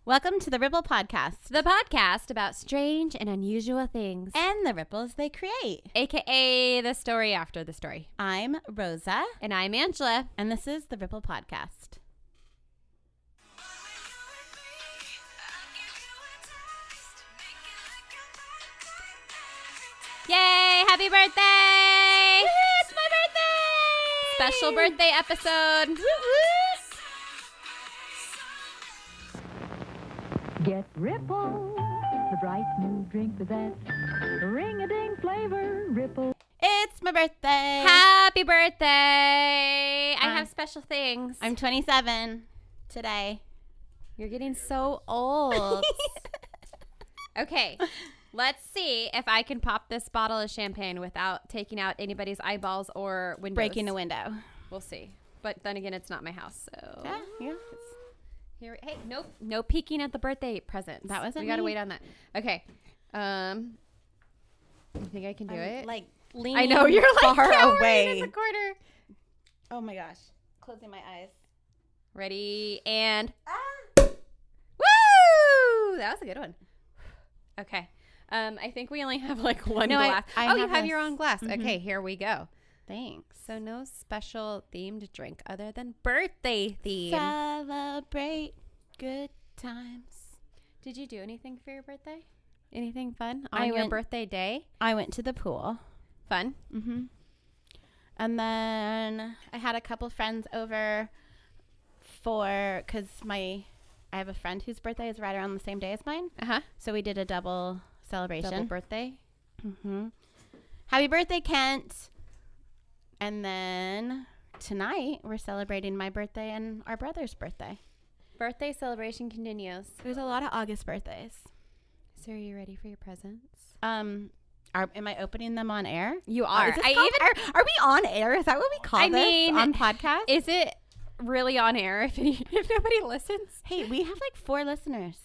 Welcome to the Ripple Podcast. The podcast about strange and unusual things. And the ripples they create. AKA the story after the story. I'm Rosa. And I'm Angela. And this is the Ripple Podcast. Yay! Happy birthday! Woo-hoo, it's my birthday! Special birthday episode. Woo-woo. Get Ripple, the bright new drink with that ring-a-ding flavor. Ripple. It's my birthday. Happy birthday! I have special things. I'm 27 today. You're getting so old. Okay, let's see if I can pop this bottle of champagne without taking out anybody's eyeballs or windows. Breaking a window. We'll see. But then again, it's not my house, so... Yeah. Here, hey, nope, no peeking at the birthday presents. That wasn't We gotta me. wait on that. Okay, you think I can do it? Like leaning I know you're like far cowering away in the corner. Oh my gosh. Closing my eyes. Ready and Ah! woo! That was a good one. Okay, I think we only have like one glass. I you have have your this. own glass. Mhm. Okay, here we go. Thanks. So no special themed drink other than birthday theme. Celebrate good times. Did you do anything for your birthday? Anything fun I on your went- birthday day? I went to the pool. Fun. Mm-hmm. And then I had a couple friends over because I have a friend whose birthday is right around the same day as mine. Uh-huh. So we did a double celebration. Double birthday. Mm-hmm. Happy birthday, Kent. And then tonight we're celebrating my birthday and our brother's birthday. Birthday celebration continues. There's a lot of August birthdays. So are you ready for your presents? Am I opening them on air? You Is this called- are we on air? Is that what we call I this mean, on podcast? Is it really on air if nobody listens? Hey, we have like 4 listeners.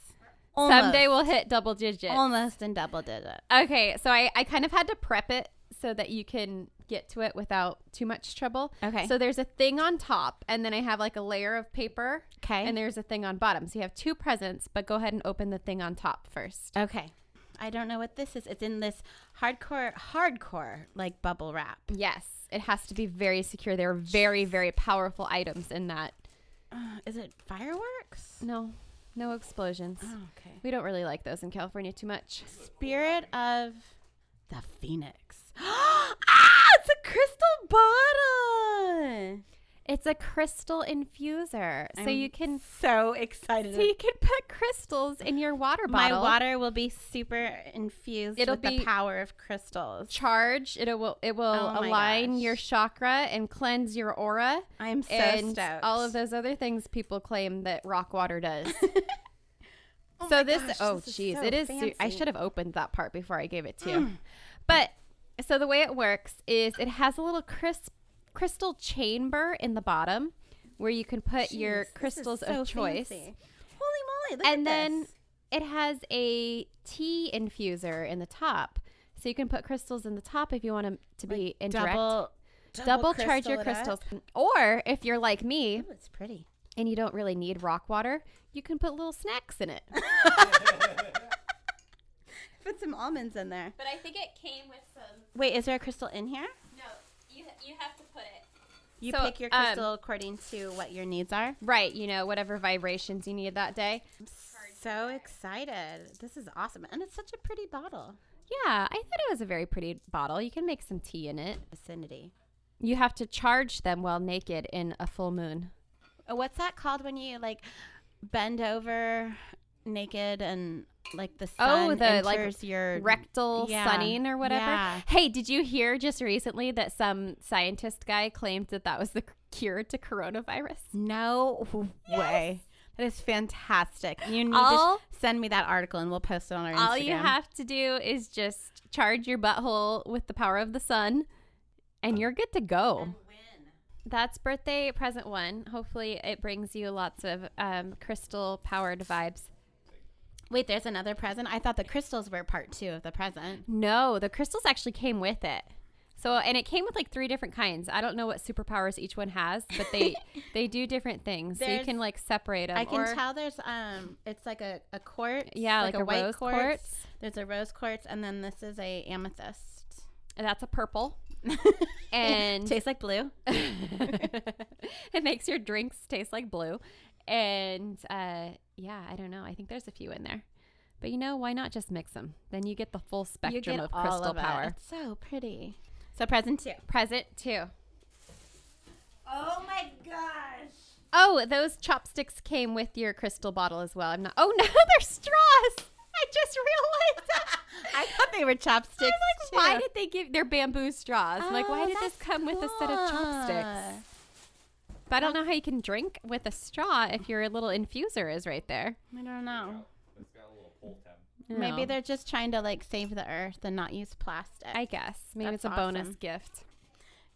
Someday we'll hit double digits. Almost in double digits. Okay, so I kind of had to prep it so that you can get to it without too much trouble. Okay. So there's a thing on top, and then I have like a layer of paper. Okay. And there's a thing on bottom. So you have 2 presents, but go ahead and open the thing on top first. Okay. I don't know what this is. It's in this hardcore like bubble wrap. Yes, it has to be very secure. There are very, very powerful items in that. Is it fireworks? No explosions. Oh, okay. We don't really like those in California too much. Spirit of the Phoenix. It's a crystal bottle. It's a crystal infuser, so you can so excited. put crystals in your water My bottle. water will be super infused It'll with be the power of crystals. charge. It will Oh my align gosh. your chakra and cleanse your aura. I'm so and stoked. all of those other things people claim that rock water does. Oh So my this, gosh, oh this is geez, so it is. fancy. I should have opened that part before I gave it to you. But so the way it works is it has a little crystal chamber in the bottom where you can put your crystals of choice. Fancy. Holy moly! Look And at then this. it has a tea infuser in the top. So you can put crystals in the top if you want them to be indirect. Double charge your crystals. Or if you're like me Oh, it's pretty. and you don't really need rock water, you can put little snacks in it. Put some almonds in there. But I think it came with some. Wait, is there a crystal in here? No, you have to put it. You So, pick your crystal according to what your needs are. Right, whatever vibrations you need that day. I'm so excited. This is awesome. And it's such a pretty bottle. Yeah, I thought it was a very pretty bottle. You can make some tea in it. Vicinity. You have to charge them while naked in a full moon. What's that called when you like bend over naked and like the sun enters your rectal sunning or whatever. Yeah. Hey, did you hear just recently that some scientist guy claimed that was the cure to coronavirus? No way. That is fantastic. You need All- to send me that article and we'll post it on our Instagram. All you have to do is just charge your butthole with the power of the sun and you're good to go. That's birthday present 1. Hopefully it brings you lots of crystal powered vibes. Wait, there's another present? I thought the crystals were part 2 of the present. No, the crystals actually came with it. So, and it came with like 3 different kinds. I don't know what superpowers each one has, but they do different things. So you can like separate them. I can tell there's it's like a quartz. Yeah, like a white rose quartz. There's a rose quartz, and then this is a amethyst. And that's a purple. And tastes like blue. It makes your drinks taste like blue. And yeah, I don't know. I think there's a few in there. But you know, why not just mix them? Then you get the full spectrum of crystal power. It's so pretty. So present 2. Present 2. Oh my gosh. Oh, those chopsticks came with your crystal bottle as well. I'm not. Oh no, they're straws. I just realized that. I thought they were chopsticks. I'm like, too. why did they give? They're bamboo straws. I'm like, why Oh, did this that's come with a set of chopsticks? But I don't know how you can drink with a straw if your little infuser is right there. I don't know. It's got a little pull tab. Maybe they're just trying to like save the earth and not use plastic. I guess. Maybe That's it's a bonus awesome. gift.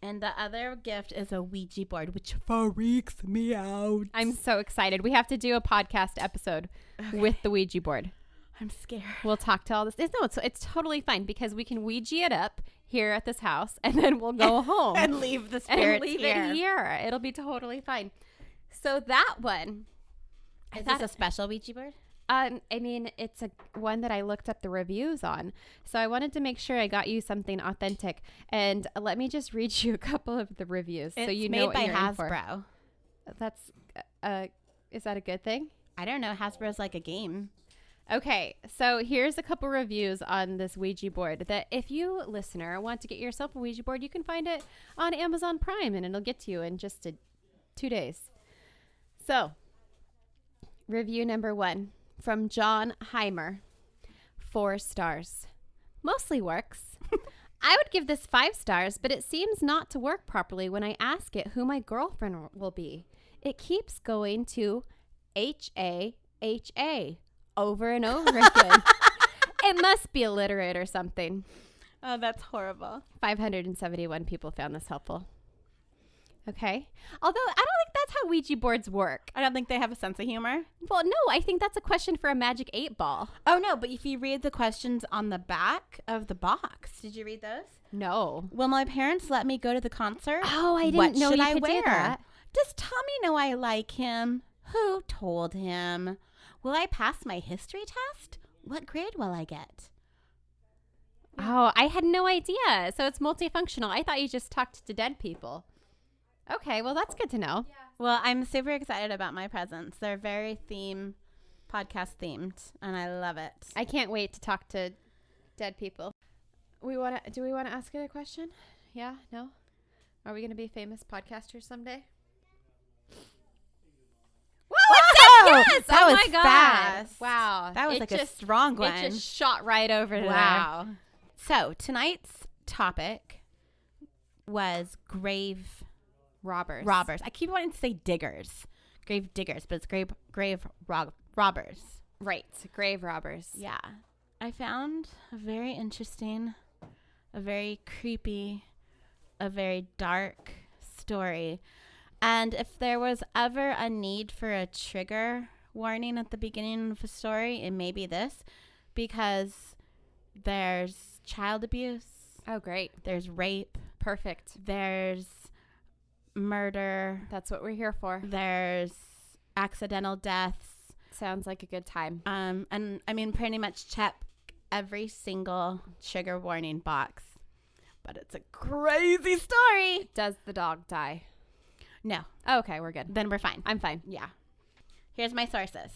And the other gift is a Ouija board, which freaks me out. I'm so excited. We have to do a podcast episode with the Ouija board. I'm scared. We'll talk to all this. It's totally fine because we can Ouija it up here at this house and then we'll go home. And leave the And spirits leave here. it here. It'll be totally fine. So that one. Is this a special Ouija board? I mean, it's a one that I looked up the reviews on. So I wanted to make sure I got you something authentic. And let me just read you a couple of the reviews so you know made what by you're in for. Hasbro. That's is that a good thing? I don't know. Hasbro's like a game. Okay, so here's a couple reviews on this Ouija board that if you, listener, want to get yourself a Ouija board, you can find it on Amazon Prime and it'll get to you in just 2 days. So, review number 1 from John Heimer, 4 stars. Mostly works. I would give this 5 stars, but it seems not to work properly when I ask it who my girlfriend will be. It keeps going to H-A-H-A. Over and over again. It must be illiterate or something. Oh, that's horrible. 571 people found this helpful. Okay. Although I don't think that's how Ouija boards work. I don't think they have a sense of humor. Well, no, I think that's a question for a magic 8 ball. Oh, no, but if you read the questions on the back of the box, did you read those? No. Will my parents let me go to the concert? Oh, I What didn't know should you I could wear? do that. Does Tommy know I like him? Who told him? Will I pass my history test? What grade will I get? Oh, I had no idea. So it's multifunctional. I thought you just talked to dead people. Okay, well, that's good to know. Well, I'm super excited about my presents. They're very podcast themed, and I love it. I can't wait to talk to dead people. Do we want to ask it a question? Yeah? No? Are we going to be famous podcasters someday? Whoa! Yes! That Oh was my God. fast. Wow. That was a strong one. It just shot right over to wow. So tonight's topic was grave Robbers. I keep wanting to say diggers. Grave diggers, but it's grave robbers. Right. Grave robbers. Yeah. I found a very interesting, a very creepy, a very dark story. And if there was ever a need for a trigger warning at the beginning of a story, it may be this, because there's child abuse, Oh, great. there's rape, Perfect. there's murder, That's what we're here for. there's accidental deaths, Sounds like a good time. and I mean pretty much check every single trigger warning box. But it's a crazy story. Does the dog die? No, Oh, okay, we're good. then we're fine. I'm fine. Yeah. Here's my sources.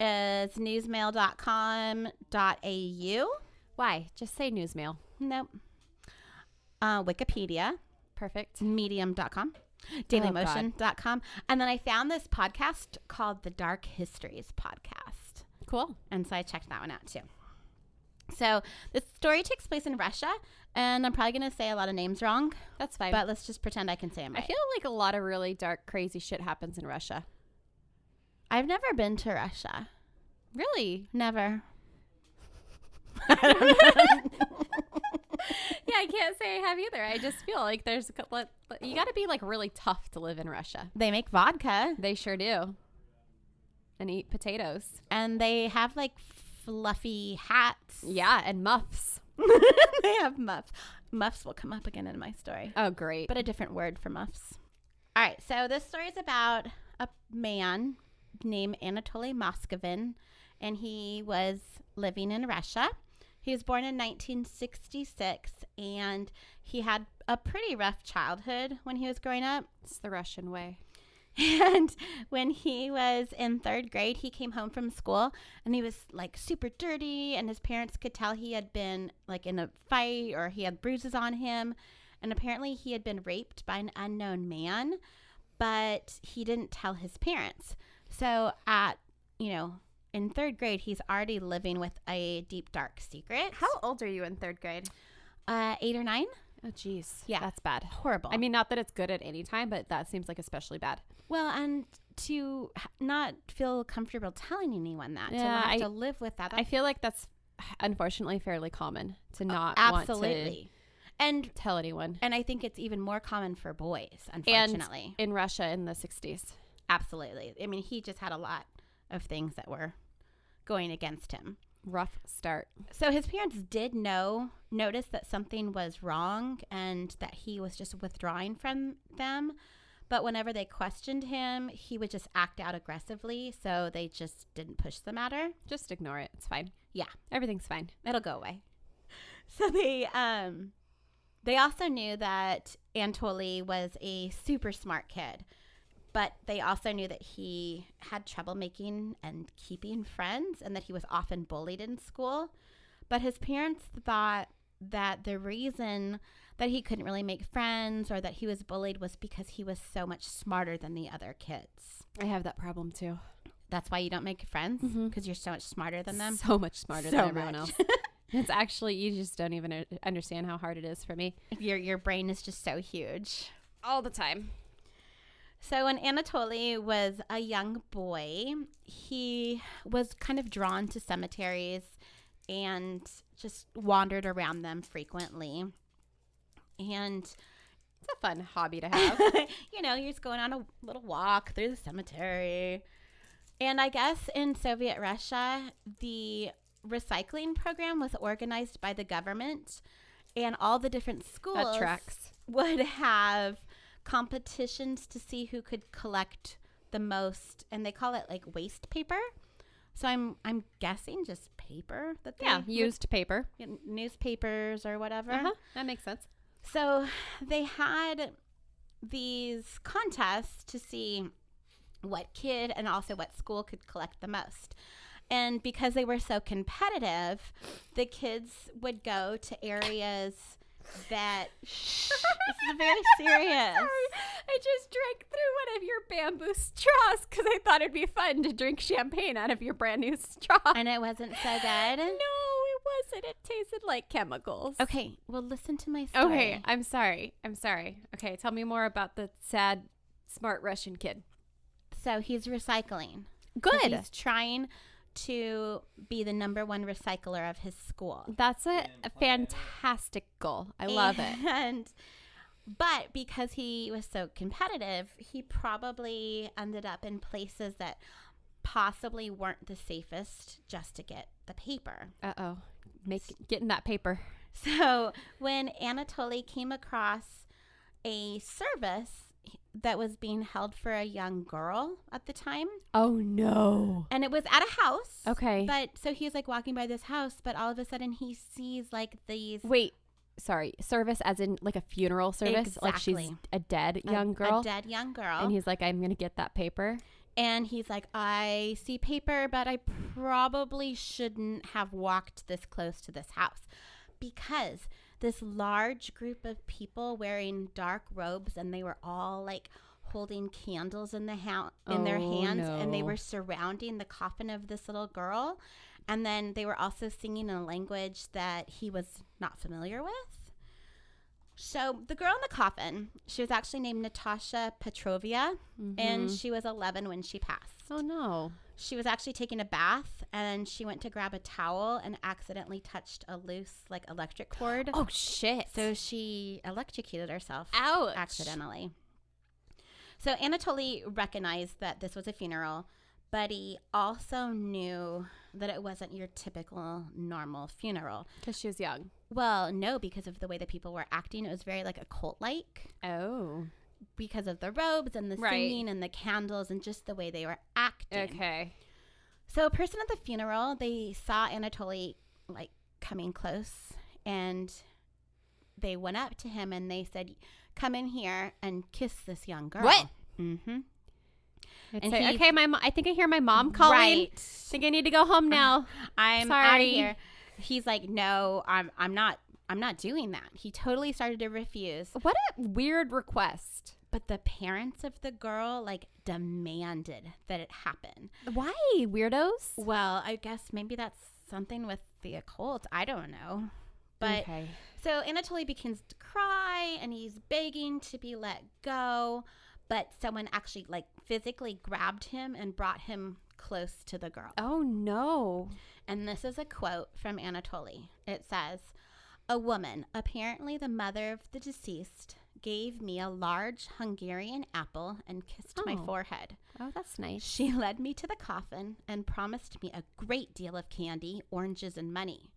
It's newsmail.com.au. Why? Just say newsmail. Nope. Wikipedia. Perfect. Medium.com. Dailymotion.com. And then I found this podcast called the Dark Histories Podcast. Cool. And so I checked that one out too. So the story takes place in Russia, and I'm probably going to say a lot of names wrong, That's fine. but let's just pretend I can say them I right. feel like a lot of really dark, crazy shit happens in Russia. I've never been to Russia. Really? Never. Yeah, I can't say I have either. I just feel like there's you got to be like really tough to live in Russia. They make vodka, They sure do. And eat potatoes. and they have like fluffy hats. Yeah, and muffs. They have muffs. Muffs will come up again in my story. Oh, great. But a different word for muffs. All right, so this story is about a man named Anatoly Moscovin, and he was living in Russia. He was born in 1966, and he had a pretty rough childhood when he was growing up. It's the Russian way. And when he was in 3rd grade, he came home from school, and he was like super dirty, and his parents could tell he had been like in a fight or he had bruises on him. And apparently he had been raped by an unknown man, but he didn't tell his parents. So in 3rd grade, he's already living with a deep, dark secret. How old are you in 3rd grade? 8 or 9. Oh, geez. Yeah. That's bad. Horrible. I mean, not that it's good at any time, but that seems like especially bad. Well, and to not feel comfortable telling anyone that, to not have to live with that. I feel like that's unfortunately fairly common to not absolutely. Want to tell anyone. And I think it's even more common for boys, unfortunately. And in Russia in the 60s. Absolutely. I mean, he just had a lot of things that were going against him. Rough start. So his parents did notice that something was wrong and that he was just withdrawing from them. But whenever they questioned him, he would just act out aggressively. So they just didn't push the matter. Just ignore it. It's fine. Yeah. Everything's fine. It'll go away. So they also knew that Anatoly was a super smart kid. But they also knew that he had trouble making and keeping friends and that he was often bullied in school. But his parents thought that the reason that he couldn't really make friends or that he was bullied was because he was so much smarter than the other kids. I have that problem too. That's why you don't make friends? Because you're so much smarter than them? So much smarter than everyone else. It's actually, you just don't even understand how hard it is for me. Your brain is just so huge. All the time. So when Anatoly was a young boy, he was kind of drawn to cemeteries and just wandered around them frequently. And it's a fun hobby to have. you're just going on a little walk through the cemetery. And I guess in Soviet Russia, the recycling program was organized by the government, and all the different schools would have competitions to see who could collect the most, and they call it like waste paper. So I'm guessing just paper that they used paper, newspapers or whatever. That makes sense. So they had these contests to see what kid and also what school could collect the most. And because they were so competitive, the kids would go to areas that this is very serious. Sorry, I just drank through one of your bamboo straws because I thought it'd be fun to drink champagne out of your brand new straw. And it wasn't so good? No, it wasn't. It tasted like chemicals. Okay, well, listen to my story. Okay, I'm sorry. Okay, tell me more about the sad, smart Russian kid. So he's recycling. Good. He's trying to be the number one recycler of his school. That's a fantastic goal. I love it. But because he was so competitive, he probably ended up in places that possibly weren't the safest just to get the paper. Uh-oh. Getting that paper. So when Anatoly came across a service that was being held for a young girl at the time. Oh, no. And it was at a house. Okay. But so he was like walking by this house, but all of a sudden he sees like these. Wait, sorry. Service as in like a funeral service? Exactly. Like she's a dead young girl? A dead young girl. And he's like, I'm going to get that paper. And he's like, I see paper, but I probably shouldn't have walked this close to this house because this large group of people wearing dark robes, and they were all like holding candles in their hands, and they were surrounding the coffin of this little girl, and then they were also singing in a language that he was not familiar with. So the girl in the coffin, she was actually named Natasha Petrovia, and she was 11 when she passed. Oh, no. She was actually taking a bath, and she went to grab a towel and accidentally touched a loose, like, electric cord. Oh, shit. So she electrocuted herself. Ouch. Accidentally. So Anatoly recognized that this was a funeral, but he also knew that it wasn't your typical normal funeral. Because she was young. Well, no, because of the way that people were acting. It was very like occult-like. Oh. Because of the robes and the Right. singing and the candles and just the way they were acting. Okay. So a person at the funeral, they saw Anatoly like coming close, and they went up to him and they said, "Come in here and kiss this young girl." What? Mm-hmm. And And say, he's- okay, I think I hear my mom calling. Right. I think I need to go home now. I'm out of Sorry. here. He's like, "No, I'm not doing that." He totally started to refuse. What a weird request. But the parents of the girl like demanded that it happen. Why, weirdos? Well, I guess maybe that's something with the occult. I don't know. But okay. so Anatoly begins to cry and he's begging to be let go. But someone actually like physically grabbed him and brought him close to the girl. Oh, no. And this is a quote from Anatoly. It says, "A woman, apparently the mother of the deceased, gave me a large Hungarian apple and kissed my Oh. forehead. Oh, that's nice. She led me to the coffin and promised me a great deal of candy, oranges, and money.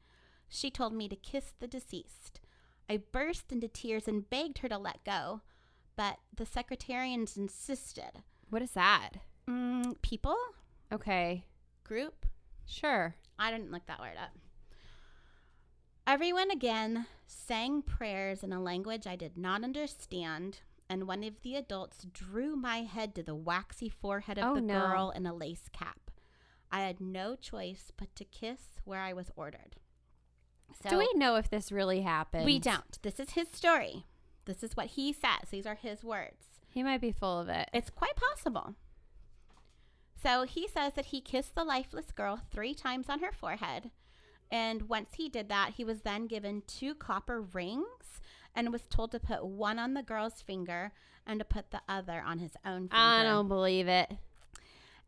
She told me to kiss the deceased. I burst into tears and begged her to let go, but the secretarians insisted." What is that? People? Okay. Group? Sure. I didn't look that word up. Everyone again sang prayers in a language I did not understand, and one of the adults drew my head to the waxy forehead of Oh, the no. girl in a lace cap. I had no choice but to kiss where I was ordered. So Do we know if this really happened? we don't. This is his story. This is what he says. These are his words. He might be full of it. It's quite possible. So he says that he kissed the lifeless girl 3 times on her forehead. And once he did that, he was then given 2 copper rings and was told to put one on the girl's finger and to put the other on his own finger. I don't believe it.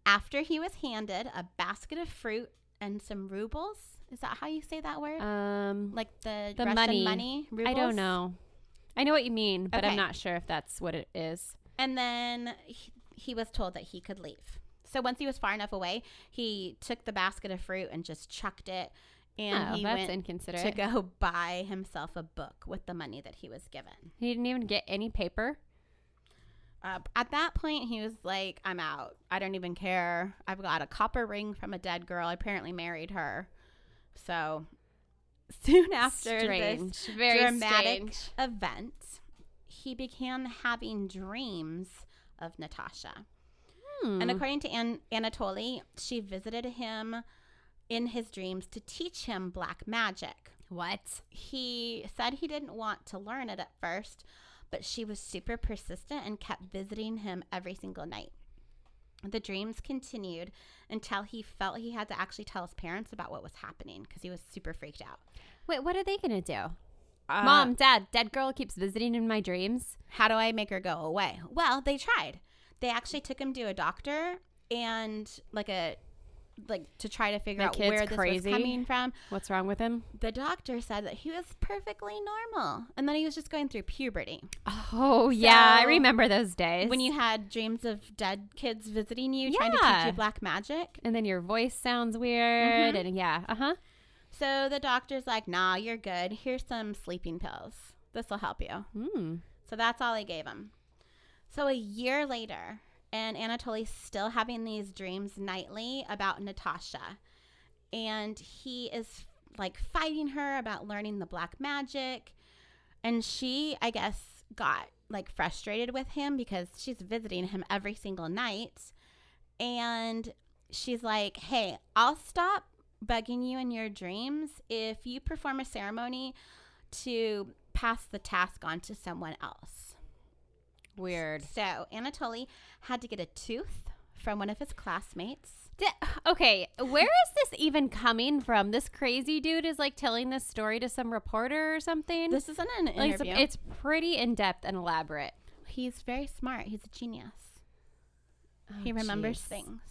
After he was handed a basket of fruit and some rubles. Is that how you say that word? Like the Russian money? I Rubles? don't know. I know what you mean, but Okay. I'm not sure if that's what it is. And then he was told that he could leave. So once he was far enough away, he took the basket of fruit and just chucked it. And he that's went inconsiderate. to go buy himself a book with the money that he was given. He didn't even get any paper. At that point, he was like, "I'm out. I don't even care. I've got a copper ring from a dead girl. I apparently married her." So soon after Strange. this Very dramatic strange. event, he began having dreams of Natasha. Hmm. And according to Anatoly, she visited him in his dreams to teach him black magic. What? He said he didn't want to learn it at first, but she was super persistent and kept visiting him every single night. The dreams continued until he felt he had to actually tell his parents about what was happening because he was super freaked out. Wait, what are they going to do? Mom, Dad, dead girl keeps visiting in my dreams. How do I make her go away? Well, they tried. They actually took him to a doctor and to try to figure The out kid's where this crazy? was coming from. What's wrong with him? The doctor said that he was perfectly normal and then he was just going through puberty. Oh, yeah. I So, remember those days. When you had dreams of dead kids visiting you, trying to Yeah. teach you black magic. And then your voice sounds weird. Mhm. And yeah. Uh-huh. So the doctor's like, "Nah, you're good. Here's some sleeping pills. This will help you." So that's all he gave him. So a year later, and Anatoly's still having these dreams nightly about Natasha. And he is like fighting her about learning the black magic. And she, I guess, got like frustrated with him because she's visiting him every single night. And she's like, "Hey, I'll stop bugging you in your dreams if you perform a ceremony to pass the task on to someone else." Weird. So Anatoly had to get a tooth from one of his classmates. Okay, where is this even coming from? This crazy dude is like telling this story to some reporter or something. This isn't an like interview. it's pretty in-depth and elaborate. He's very smart. He's a genius. Oh, He remembers jeez. things.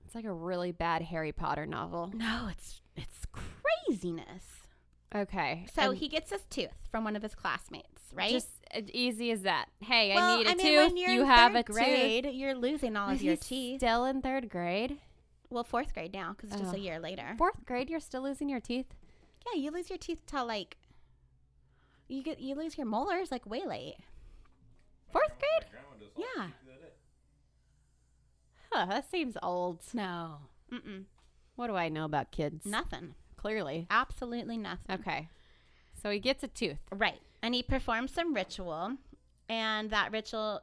It's like a really bad Harry Potter novel. No, it's craziness. Okay. So and he gets his tooth from one of his classmates, right? just as easy as that. Hey, well, I need a mean, tooth. when you're You in have third a grade, tooth. you're losing all Is of your he teeth. Still in 3rd grade? Well, 4th grade now because it's just Oh. a year later. 4th grade, you're still losing your teeth? Yeah, you lose your teeth till like you lose your molars like way late. 4th grade? Yeah. Huh, that seems old. No. Mm-mm. What do I know about kids? Nothing. Clearly. Absolutely nothing. Okay. So he gets a tooth. Right. And he performed some ritual, and that ritual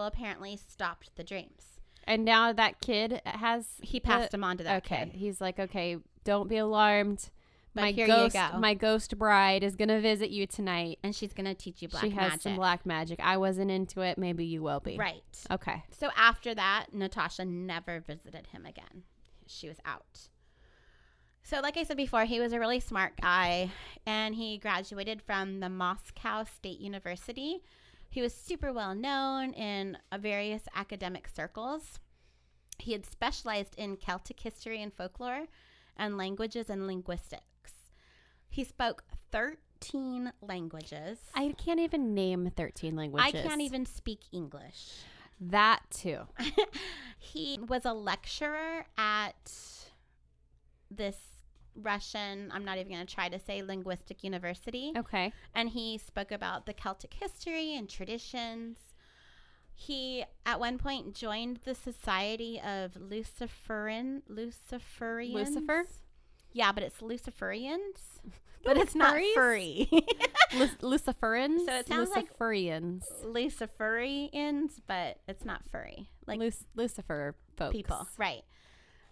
apparently stopped the dreams. And now that kid He passed them on to that kid. kid. He's like, okay, don't be alarmed. But here you go. My ghost bride is going to visit you tonight. And she's going to teach you black She magic. has some black magic. I wasn't into it. Maybe you will be. Right. Okay. So after that, Natasha never visited him again. She was out. So like I said before, he was a really smart guy, and he graduated from the Moscow State University. He was super well known in various academic circles. He had specialized in Celtic history and folklore and languages and linguistics. He spoke 13 languages. I can't even name 13 languages. I can't even speak English. That too. He was a lecturer at this Russian, I'm not even going to try to say linguistic university. Okay. And he spoke about the Celtic history and traditions. He, at one point, joined the Society of Luciferians. Lucifer? Yeah, but it's Luciferians. But it's not furry. Luciferans? So it sounds like Luciferians. Luciferians, but it's not furry. Like Lucifer folks. people. Right.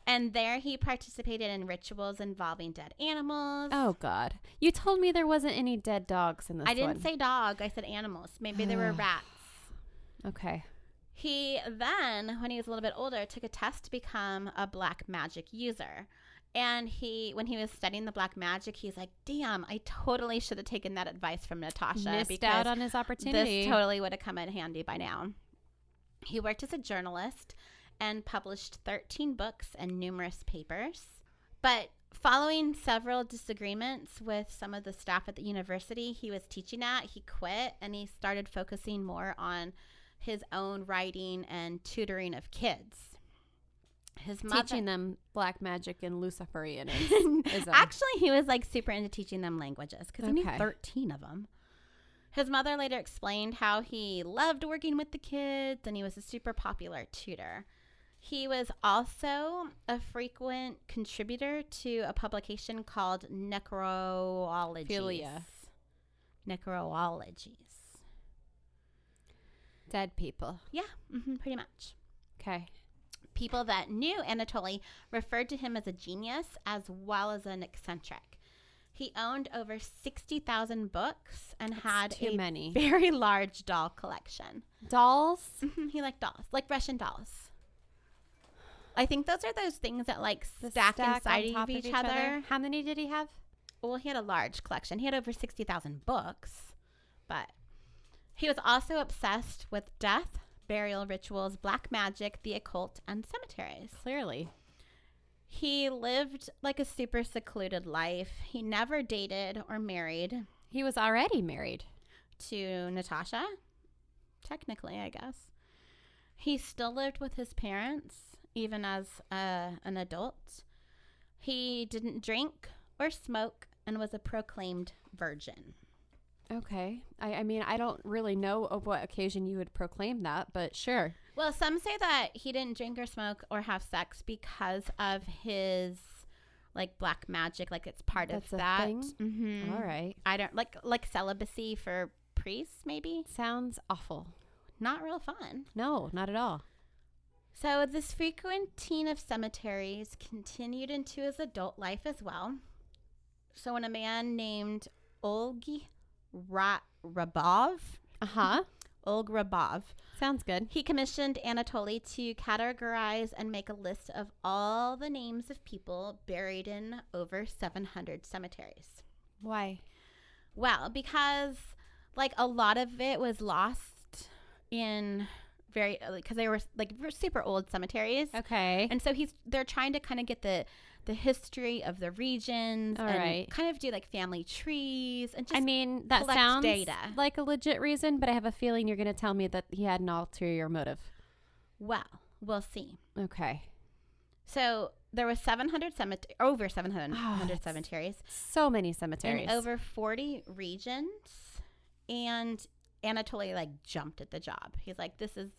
And there he participated in rituals involving dead animals. Oh, God. You told me there wasn't any dead dogs in this I didn't one. say dog. I said animals. Maybe there were rats. Okay. He then, when he was a little bit older, took a test to become a black magic user. And when he was studying the black magic, he's like, damn, I totally should have taken that advice from Natasha. Missed out on his opportunity. This totally would have come in handy by now. He worked as a journalist and published 13 books and numerous papers. But following several disagreements with some of the staff at the university he was teaching at, he quit and he started focusing more on his own writing and tutoring of kids. His mother, teaching them black magic and Luciferianism. Actually, he was like super into teaching them languages because he knew Okay. 13 of them. His mother later explained how he loved working with the kids and he was a super popular tutor. He was also a frequent contributor to a publication called Necroologies. Necroologies. Dead people. Yeah, pretty much. Okay. People that knew Anatoly referred to him as a genius as well as an eccentric. He owned over 60,000 books and had a very large doll collection. Dolls? He liked dolls, like Russian dolls. I think those are those things that like stack inside of each other. How many did he have? Well, he had a large collection. He had over 60,000 books, but he was also obsessed with death, burial rituals, black magic, the occult, and cemeteries. Clearly. He lived like a super secluded life. He never dated or married. He was already married. To Natasha, technically, I guess. He still lived with his parents, even as an adult. He didn't drink or smoke and was a proclaimed virgin. Okay. I mean, I don't really know of what occasion you would proclaim that, but sure. Well, some say that he didn't drink or smoke or have sex because of his like black magic, like it's part That's of a that. thing? Mm-hmm. All right. I don't like celibacy for priests, maybe. Sounds awful. Not real fun. No, not at all. So this frequenting of cemeteries continued into his adult life as well. So when a man named Olg Rabov, Olg Rabov, sounds good. He commissioned Anatoly to categorize and make a list of all the names of people buried in over 700 cemeteries. Why? Well, because a lot of it was lost in because they were super old cemeteries. Okay. And so they're trying to kind of get the history of the regions and kind of do family trees and just that sounds data. Like a legit reason, but I have a feeling you're going to tell me that he had an ulterior motive. Well, we'll see. Okay. So there was 700 over 700 cemeteries So many cemeteries. in over 40 regions. And Anatoly like jumped at the job. He's like, this is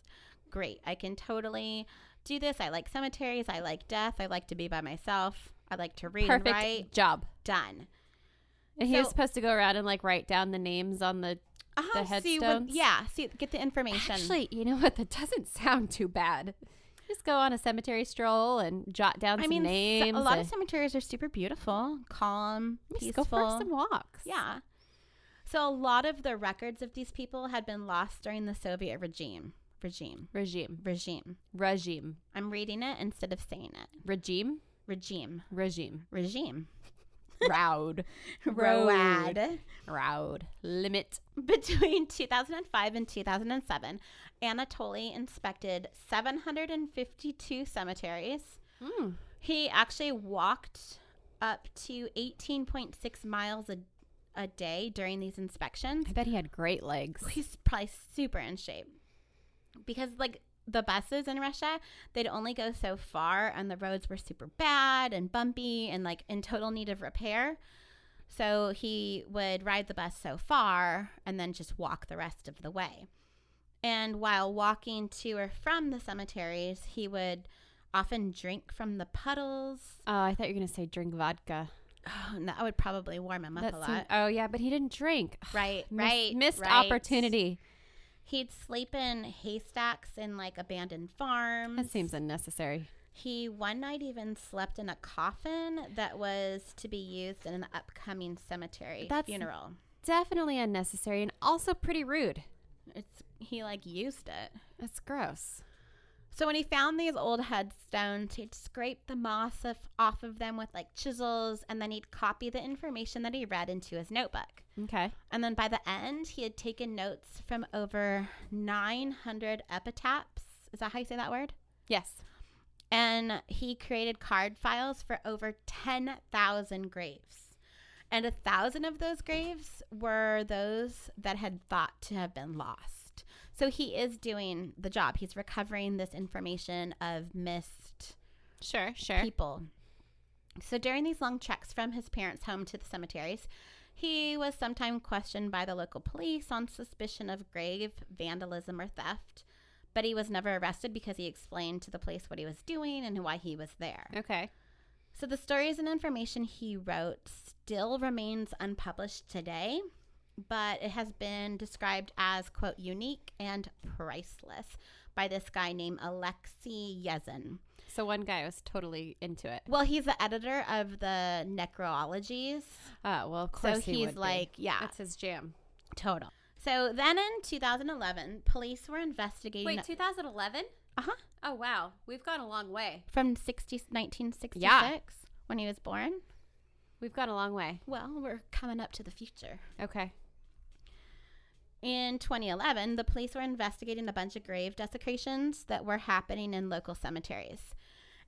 great. I can totally do this. I like cemeteries. I like death. I like to be by myself. I like to read Perfect and write. job. Done. And he was supposed to go around and like write down the names on the headstones. Get the information. Actually, you know what? That doesn't sound too bad. Just go on a cemetery stroll and jot down some names. A lot of cemeteries are super beautiful, calm, peaceful. Just go for some walks. Yeah. So a lot of the records of these people had been lost during the Soviet regime. I'm reading it instead of saying it. Regime. Road. Limit. Between 2005 and 2007, Anatoly inspected 752 cemeteries. He actually walked up to 18.6 miles a day during these inspections. I bet he had great legs. He's probably super in shape. Because, like, the buses in Russia, they'd only go so far, and the roads were super bad and bumpy and, like, in total need of repair. So he would ride the bus so far and then just walk the rest of the way. And while walking to or from the cemeteries, he would often drink from the puddles. Oh, I thought you were going to say drink vodka. Oh, and that would probably warm him up a lot. Oh, yeah, but he didn't drink. Missed opportunity. He'd sleep in haystacks in, like, abandoned farms. That seems unnecessary. He one night even slept in a coffin that was to be used in an upcoming cemetery funeral. Definitely unnecessary and also pretty rude. He, like, used it. That's gross. So when he found these old headstones, he'd scrape the moss off of them with, like, chisels, and then he'd copy the information that he read into his notebook. Okay. And then by the end, he had taken notes from over 900 epitaphs. Is that how you say that word? Yes. And he created card files for over 10,000 graves. And 1,000 of those graves were those that had thought to have been lost. So he is doing the job. He's recovering this information of missed people. So during these long treks from his parents' home to the cemeteries, he was sometimes questioned by the local police on suspicion of grave vandalism or theft. But he was never arrested because he explained to the police what he was doing and why he was there. Okay. So the stories and information he wrote still remains unpublished today, but it has been described as, quote, unique and priceless by this guy named Alexei Yezin. So one guy was totally into it. Well, he's the editor of the necrologies. Oh, well, of course so he's like, yeah. That's his jam. Total. So then in 2011, police were investigating. Wait, 2011? Uh-huh. Oh, wow. We've gone a long way. From 1966, when he was born. We've gone a long way. Well, we're coming up to the future. Okay. In 2011, the police were investigating a bunch of grave desecrations that were happening in local cemeteries.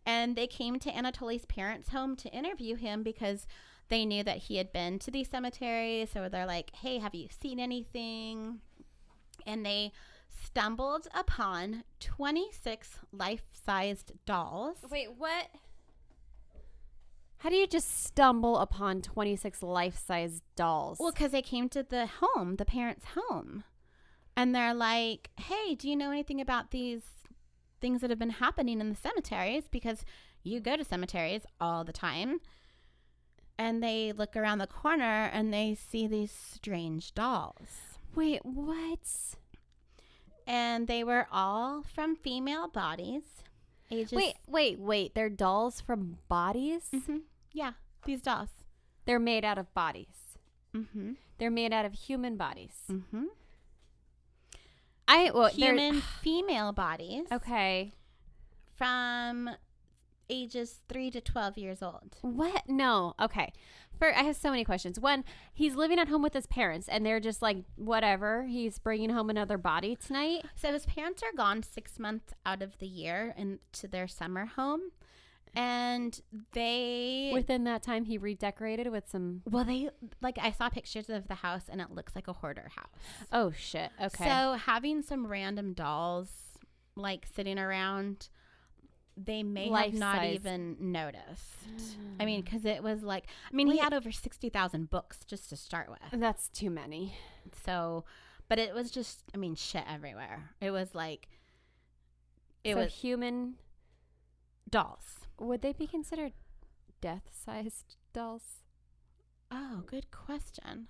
And they came to Anatoly's parents' home to interview him because they knew that he had been to these cemeteries. So they're like, hey, have you seen anything? And they stumbled upon 26 life-sized dolls. Wait, what? How do you just stumble upon 26 life-size dolls? Well, because they came to the home, the parents' home. And they're like, hey, do you know anything about these things that have been happening in the cemeteries? Because you go to cemeteries all the time. And they look around the corner and they see these strange dolls. Wait, what? And they were all from female bodies. Ages. Wait. They're dolls from bodies? Mm-hmm. Yeah, these dolls. They're made out of bodies. Mm-hmm. They're made out of human bodies. Mm-hmm. Human female bodies. Okay. From ages 3 to 12 years old. What? No. Okay. I have so many questions. One, he's living at home with his parents and they're just like, whatever. He's bringing home another body tonight. So his parents are gone 6 months out of the year into their summer home. And they... Within that time, he redecorated with some... Well, I saw pictures of the house and it looks like a hoarder house. Oh, shit. Okay. So having some random dolls, like, sitting around... they may have Life not size. even noticed. I mean, because it was like, he Wait. had over 60,000 books just to start with. That's too many. So, but it was just, I mean, shit everywhere. It was like, it So was human, dolls. would they be considered death-sized dolls? Oh, good question.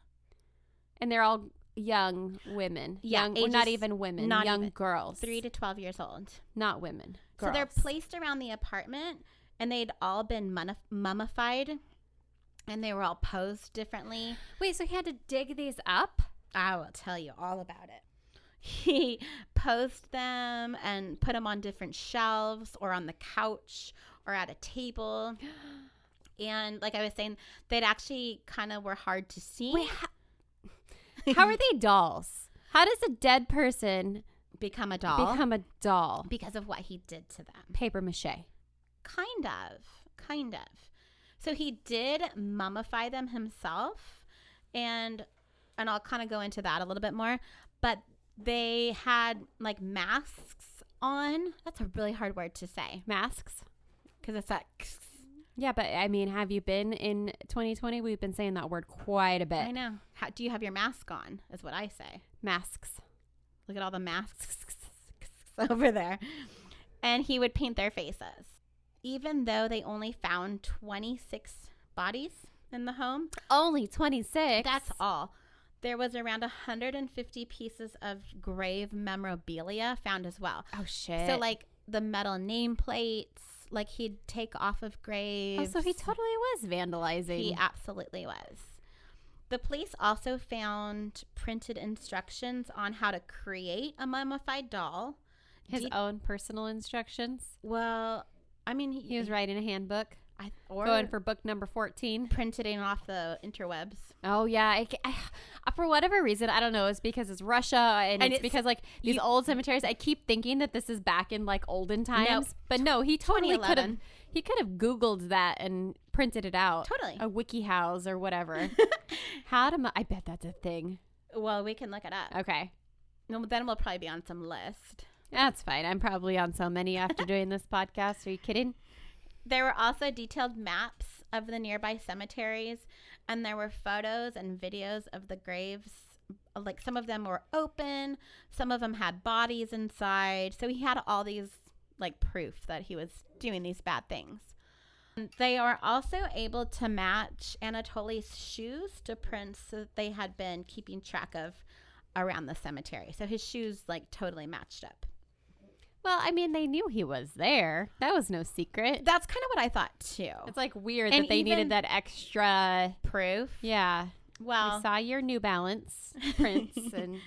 And they're all young women. Yeah, young, or not ages- even women. not young even. girls. 3 to 12 years old. Not women. Girls. So they're placed around the apartment, and they'd all been mummified, and they were all posed differently. Wait, so he had to dig these up? I will tell you all about it. He posed them and put them on different shelves or on the couch or at a table. And like I was saying, they'd actually kind of were hard to see. Wait, how are they dolls? How does a dead person become a doll become a doll? because of what he did to them. Paper mache. Kind of. So he did mummify them himself, and I'll kind of go into that a little bit more, but they had like masks on. That's a really hard word to say Masks? because it's that. Yeah, but I mean, have you been in 2020? We've been saying that word quite a bit. I know. Do you have your mask on? Is what I say. Masks. Look at all the masks over there. And he would paint their faces. Even though they only found 26 bodies in the home, Only 26. that's all. There was around 150 pieces of grave memorabilia found as well. Oh, shit. So, like, the metal nameplates, like, he'd take off of graves. Oh, so he totally was vandalizing. He absolutely was. The police also found printed instructions on how to create a mummified doll. His own personal instructions. Well, I mean, He was writing a handbook. or Going for book number 14. printed it off the interwebs. Oh, yeah. For whatever reason, I don't know. It's because it's Russia and it's because, like, these old cemeteries. I keep thinking that this is back in, like, olden times. Nope. But no, he totally could have. 2011. He could have Googled that and printed it out. Totally. A WikiHows or whatever. I bet that's a thing. Well, we can look it up. Okay. No, then we'll probably be on some list. That's fine. I'm probably on so many after doing this podcast. Are you kidding? There were also detailed maps of the nearby cemeteries, and there were photos and videos of the graves. Like, some of them were open, some of them had bodies inside. So he had all these, like, proof that he was doing these bad things. They are also able to match Anatoly's shoes to prints that they had been keeping track of around the cemetery. So his shoes, like, totally matched up. Well, I mean, they knew he was there. That was no secret. That's kind of what I thought, too. It's, like, weird And that they even- needed that extra. Proof. Yeah. Well, I saw your New Balance prints. And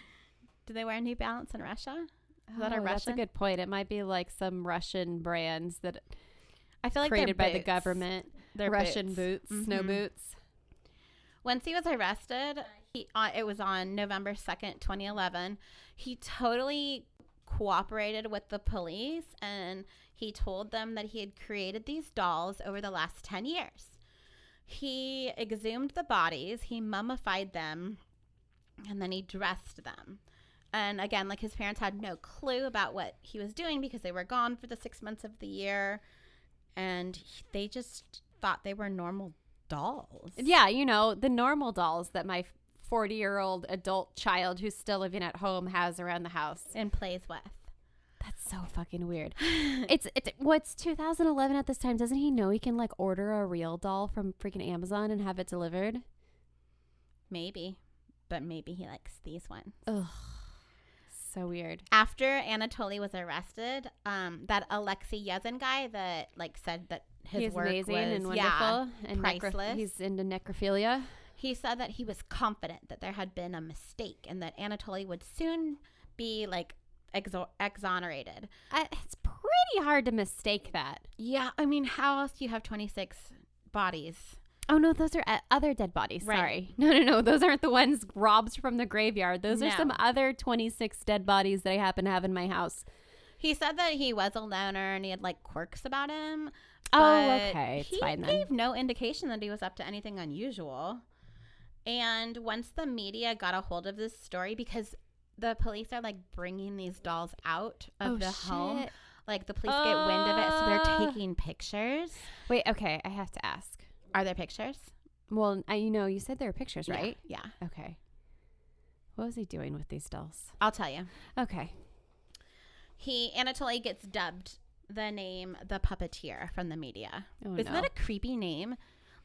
do they wear New Balance in Russia? Is that a that's a Russian? good point. It might be like some Russian brands that I feel like created they're by the boots. government. They're Russian boots, snow Mhm. boots. Once he was arrested, it was on November 2nd, 2011. He totally cooperated with the police, and he told them that he had created these dolls over the last 10 years. He exhumed the bodies, he mummified them, and then he dressed them. And again, like, his parents had no clue about what he was doing because they were gone for the 6 months of the year, and they just thought they were normal dolls. Yeah, you know, the normal dolls that my 40-year-old adult child who's still living at home has around the house. And plays with. That's so fucking weird. It's 2011 at this time. Doesn't he know he can, like, order a real doll from freaking Amazon and have it delivered? Maybe. But maybe he likes these ones. Ugh. So weird. After Anatoly was arrested, that Alexei Yezin guy that, like, said that his He's work amazing was and wonderful and priceless. he's into necrophilia. He said that he was confident that there had been a mistake and that Anatoly would soon be, like, exonerated. It's pretty hard to mistake that. Yeah, I mean, how else do you have 26 bodies? Oh, no, those are other dead bodies. Right. Sorry. No. Those aren't the ones robbed from the graveyard. Those are No. some other 26 dead bodies that I happen to have in my house. He said that he was a loner and he had, like, quirks about him. Oh, but okay. It's he fine then. gave no indication that he was up to anything unusual. And once the media got a hold of this story, because the police are, like, bringing these dolls out of the home, Like the police get wind of it, so they're taking pictures. Wait, okay, I have to ask. Are there pictures? Well, you said there were pictures, right? Yeah. Okay. What was he doing with these dolls? I'll tell you. Okay. Anatoly gets dubbed the name the puppeteer from the media. Oh, Isn't no. that a creepy name?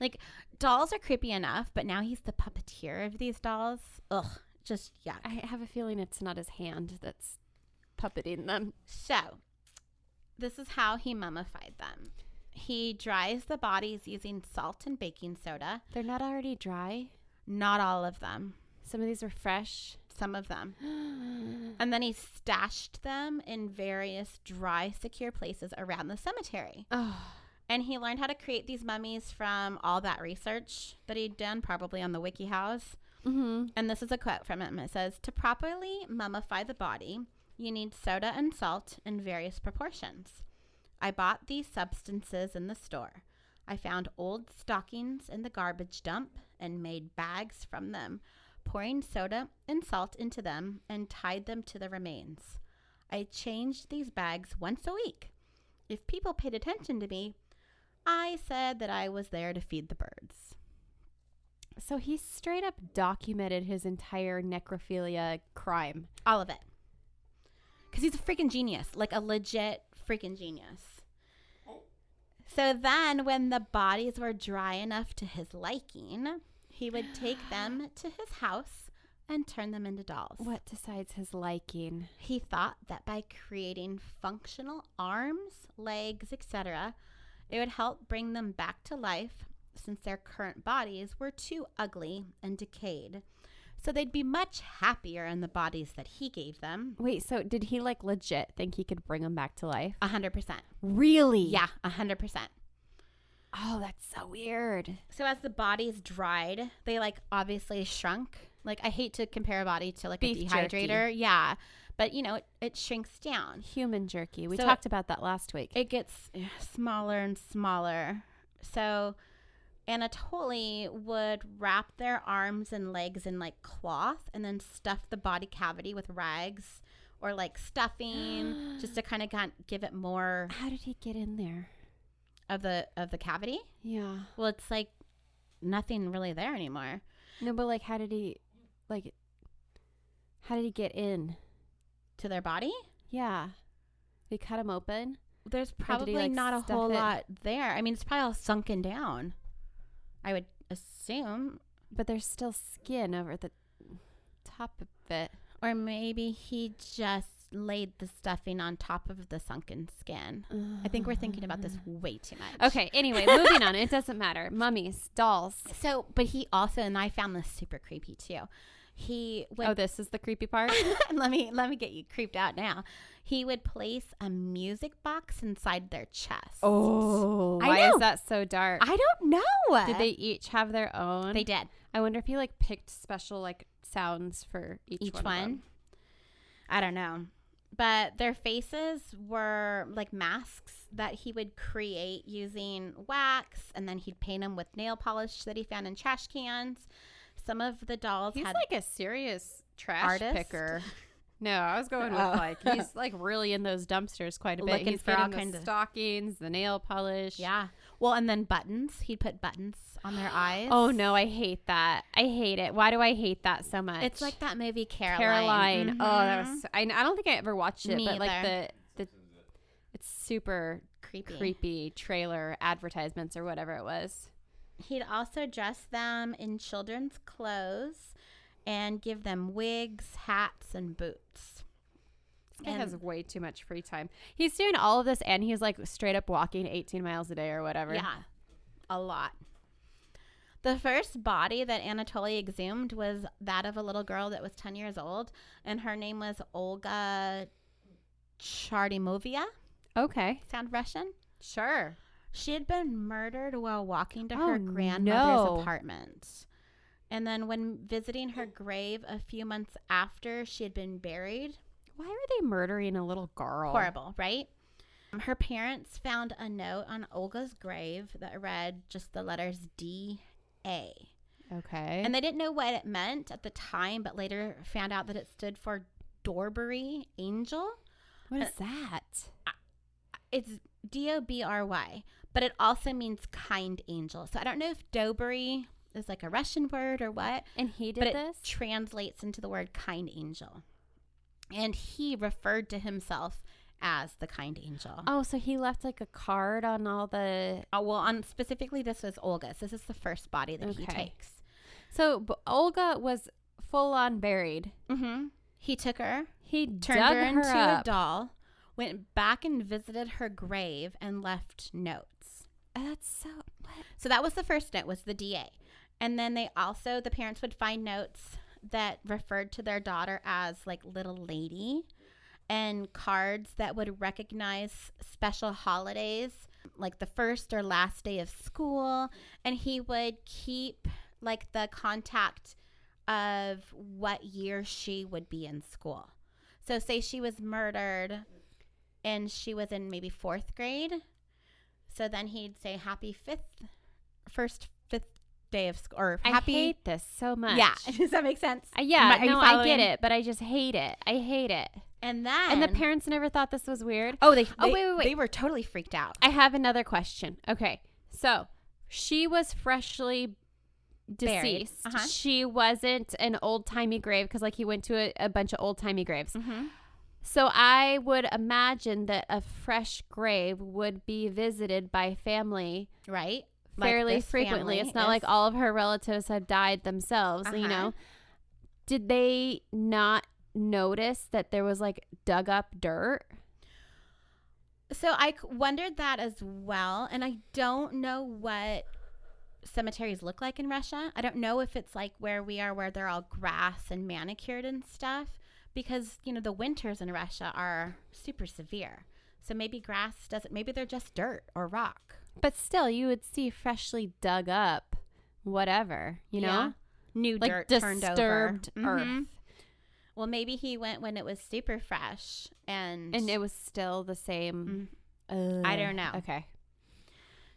Like, dolls are creepy enough, but now he's the puppeteer of these dolls. Ugh, just yuck. I have a feeling it's not his hand that's puppeting them. So, this is how he mummified them. He dries the bodies using salt and baking soda. They're not already dry? Not all of them. Some of these are fresh. Some of them. And then he stashed them in various dry, secure places around the cemetery. Oh. And he learned how to create these mummies from all that research that he'd done, probably on the WikiHows. Mm-hmm. And this is a quote from him. It says, "To properly mummify the body, you need soda and salt in various proportions. I bought these substances in the store. I found old stockings in the garbage dump and made bags from them, pouring soda and salt into them and tied them to the remains. I changed these bags once a week. If people paid attention to me, I said that I was there to feed the birds." So he straight up documented his entire necrophilia crime. All of it. Because he's a freaking genius, like a legit freaking genius. So then when the bodies were dry enough to his liking, he would take them to his house and turn them into dolls. What decides his liking? He thought that by creating functional arms, legs, etc., it would help bring them back to life since their current bodies were too ugly and decayed. So they'd be much happier in the bodies that he gave them. Wait, so did he like legit think he could bring them back to life? 100%. Really? Yeah, 100%. Oh, that's so weird. So as the bodies dried, they like obviously shrunk. Like, I hate to compare a body to like Beef a dehydrator. jerky. Yeah. But, it shrinks down. Human jerky. We So talked about that last week. It gets smaller and smaller. So Anatoly would wrap their arms and legs in like cloth and then stuff the body cavity with rags or like stuffing just to kind of give it more How did he get in there? of the cavity. Yeah. Well, it's like nothing really there anymore. No, but like how did he get in? To their body? Yeah. They cut him open? There's Or did he, probably like, not a stuff whole it? lot there. I mean, it's probably all sunken down, I would assume. But there's still skin over the top of it. Or maybe he just laid the stuffing on top of the sunken skin. I think we're thinking about this way too much. Okay, anyway, moving on. It doesn't matter. Mummies, dolls. So, but he also, and I found this super creepy too. He would, Oh, this is the creepy part? let me get you creeped out now. He would place a music box inside their chest. Oh, I why know. is that so dark? I don't know. Did they each have their own? They did. I wonder if he like picked special like sounds for each one. Of them. I don't know. But their faces were like masks that he would create using wax, and then he'd paint them with nail polish that he found in trash cans. Some of the dolls He's had like a serious trash artist. picker. No, I was going with Oh. like he's like really in those dumpsters quite a bit. Looking He's for all getting kinds the of- stockings, the nail polish. Yeah. Well, and then buttons. He'd put buttons on their eyes. Oh no, I hate that. I hate it. Why do I hate that so much? It's like that movie Caroline. Caroline. Oh, that Mhm. was. I don't think I ever watched it, Me but like either. the it's super creepy trailer advertisements or whatever it was. He'd also dress them in children's clothes and give them wigs, hats, and boots. This guy And- has way too much free time. He's doing all of this and he's like straight up walking 18 miles a day or whatever. Yeah, a lot. The first body that Anatoly exhumed was that of a little girl that was 10 years old, and her name was Olga Chardimovia. Okay. Sound Russian? Sure. She had been murdered while walking to Oh, her grandmother's no. apartment. And then when visiting her grave a few months after she had been buried, Why are they murdering a little girl? horrible, right? Her parents found a note on Olga's grave that read just the letters D-A. Okay. And they didn't know what it meant at the time, but later found out that it stood for Dorbury Angel. what is that? It's Dobry, but it also means kind angel. So I don't know if Dobry is like a Russian word or what. And he did but this? It translates into the word kind angel. And he referred to himself as the kind angel. Oh, so he left like a card on all the... Oh, well, on specifically this was Olga's. This is the first body that he takes. So Olga was full on buried. Mm-hmm. He took her. He turned dug her into up. a doll, went back and visited her grave and left notes. That's so... What? So that was the first note, was the DA. And then they also, the parents would find notes that referred to their daughter as like little lady, and cards that would recognize special holidays, like the first or last day of school. And he would keep like the contact of what year she would be in school. So say she was murdered and she was in maybe 4th grade. So then he'd say happy first fifth day of school, or happy. I hate this so much. Yeah. Does that make sense? Yeah. Are you No, I following? get it, but I just hate it. I hate it. And then. And the parents never thought this was weird. Oh, wait. Wait. They were totally freaked out. I have another question. Okay. So she was freshly Buried. deceased. She wasn't an old-timey grave, because like he went to a bunch of old-timey graves. Mm-hmm. So I would imagine that a fresh grave would be visited by family Right. fairly Like this frequently. family It's not is- like all of her relatives have died themselves, you know. Did they not notice that there was like dug up dirt? So I wondered that as well. And I don't know what cemeteries look like in Russia. I don't know if it's like where we are, where they're all grass and manicured and stuff, because, you know, the winters in Russia are super severe. So maybe grass doesn't, maybe they're just dirt or rock. But still, you would see freshly dug up whatever, you know? Yeah. New Like dirt turned over. disturbed Mhm. earth. Well, maybe he went when it was super fresh and And it was still the same. I don't know. Okay.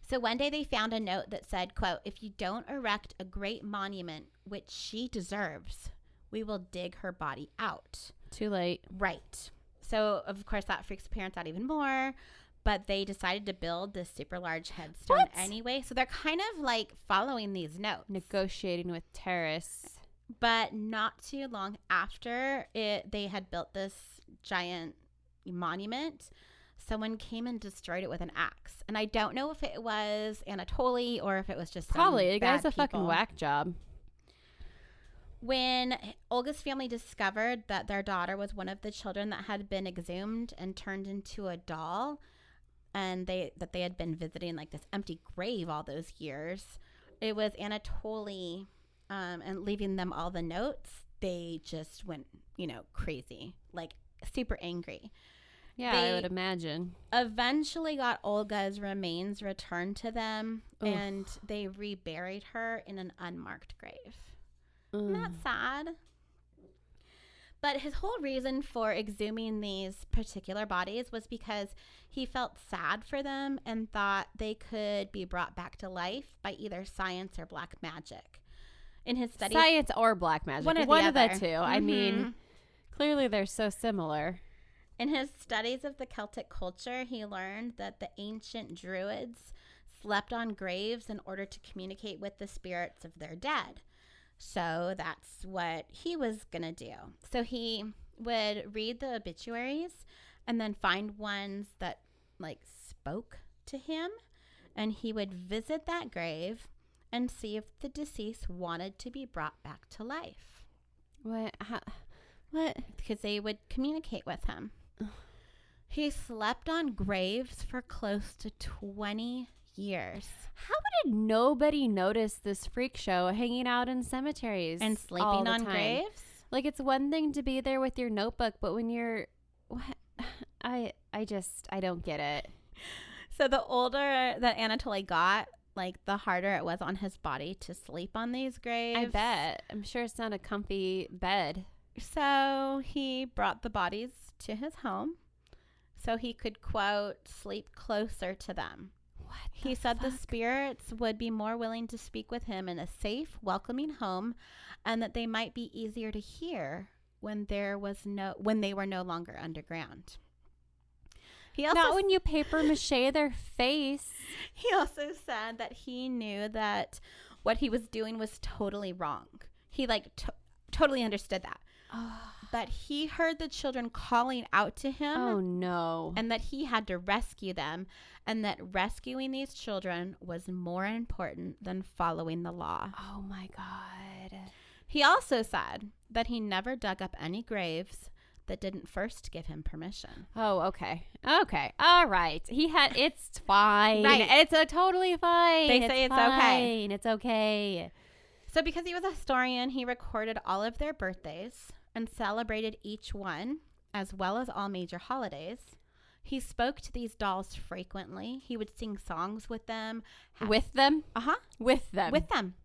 So one day they found a note that said, quote, "If you don't erect a great monument, which she deserves, we will dig her body out." Too late. Right. So, of course, that freaks the parents out even more. But they decided to build this super large headstone What? anyway. So they're kind of like following these notes. Negotiating with terrorists. But not too long after they had built this giant monument, someone came and destroyed it with an axe. And I don't know if it was Anatoly or if it was just Probably. some The guy's bad a fucking people. whack job. When Olga's family discovered that their daughter was one of the children that had been exhumed and turned into a doll, and that they had been visiting like this empty grave all those years, it was Anatoly and leaving them all the notes. They just went, you know, crazy, like super angry. Yeah, I would imagine. Eventually got Olga's remains returned to them, Oof. and they reburied her in an unmarked grave. Isn't that sad? But his whole reason for exhuming these particular bodies was because he felt sad for them and thought they could be brought back to life by either science or black magic. In his studies, Science or black magic. One or One the of the other. two. I mean, clearly they're so similar. in his studies of the Celtic culture, he learned that the ancient druids slept on graves in order to communicate with the spirits of their dead. So that's what he was going to do. So he would read the obituaries and then find ones that like spoke to him. And he would visit that grave and see if the deceased wanted to be brought back to life. What? What? Because they would communicate with him. He slept on graves for close to 20 years. How did nobody notice this freak show hanging out in cemeteries And all sleeping the on time? graves? Like, it's one thing to be there with your notebook, but when you're, what? I don't get it. So the older that Anatoly got, like the harder it was on his body to sleep on these graves. I bet. I'm sure it's not a comfy bed. So he brought the bodies to his home so he could, quote, sleep closer to them. What? He said the spirits would be more willing to speak with him in a safe, welcoming home, and that they might be easier to hear when they were no longer underground. He also Not when you paper mache their face. He also said that he knew that what he was doing was totally wrong. He totally understood that. But he heard the children calling out to him. Oh, no. And that he had to rescue them, and that rescuing these children was more important than following the law. Oh, my God. He also said that he never dug up any graves that didn't first give him permission. Oh, okay. Okay. All right. It's fine. Right. It's totally fine. They say it's okay. It's okay. So because he was a historian, he recorded all of their birthdays and celebrated each one, as well as all major holidays. He spoke to these dolls frequently. He would sing songs with them. With them? Uh-huh. With them. With them.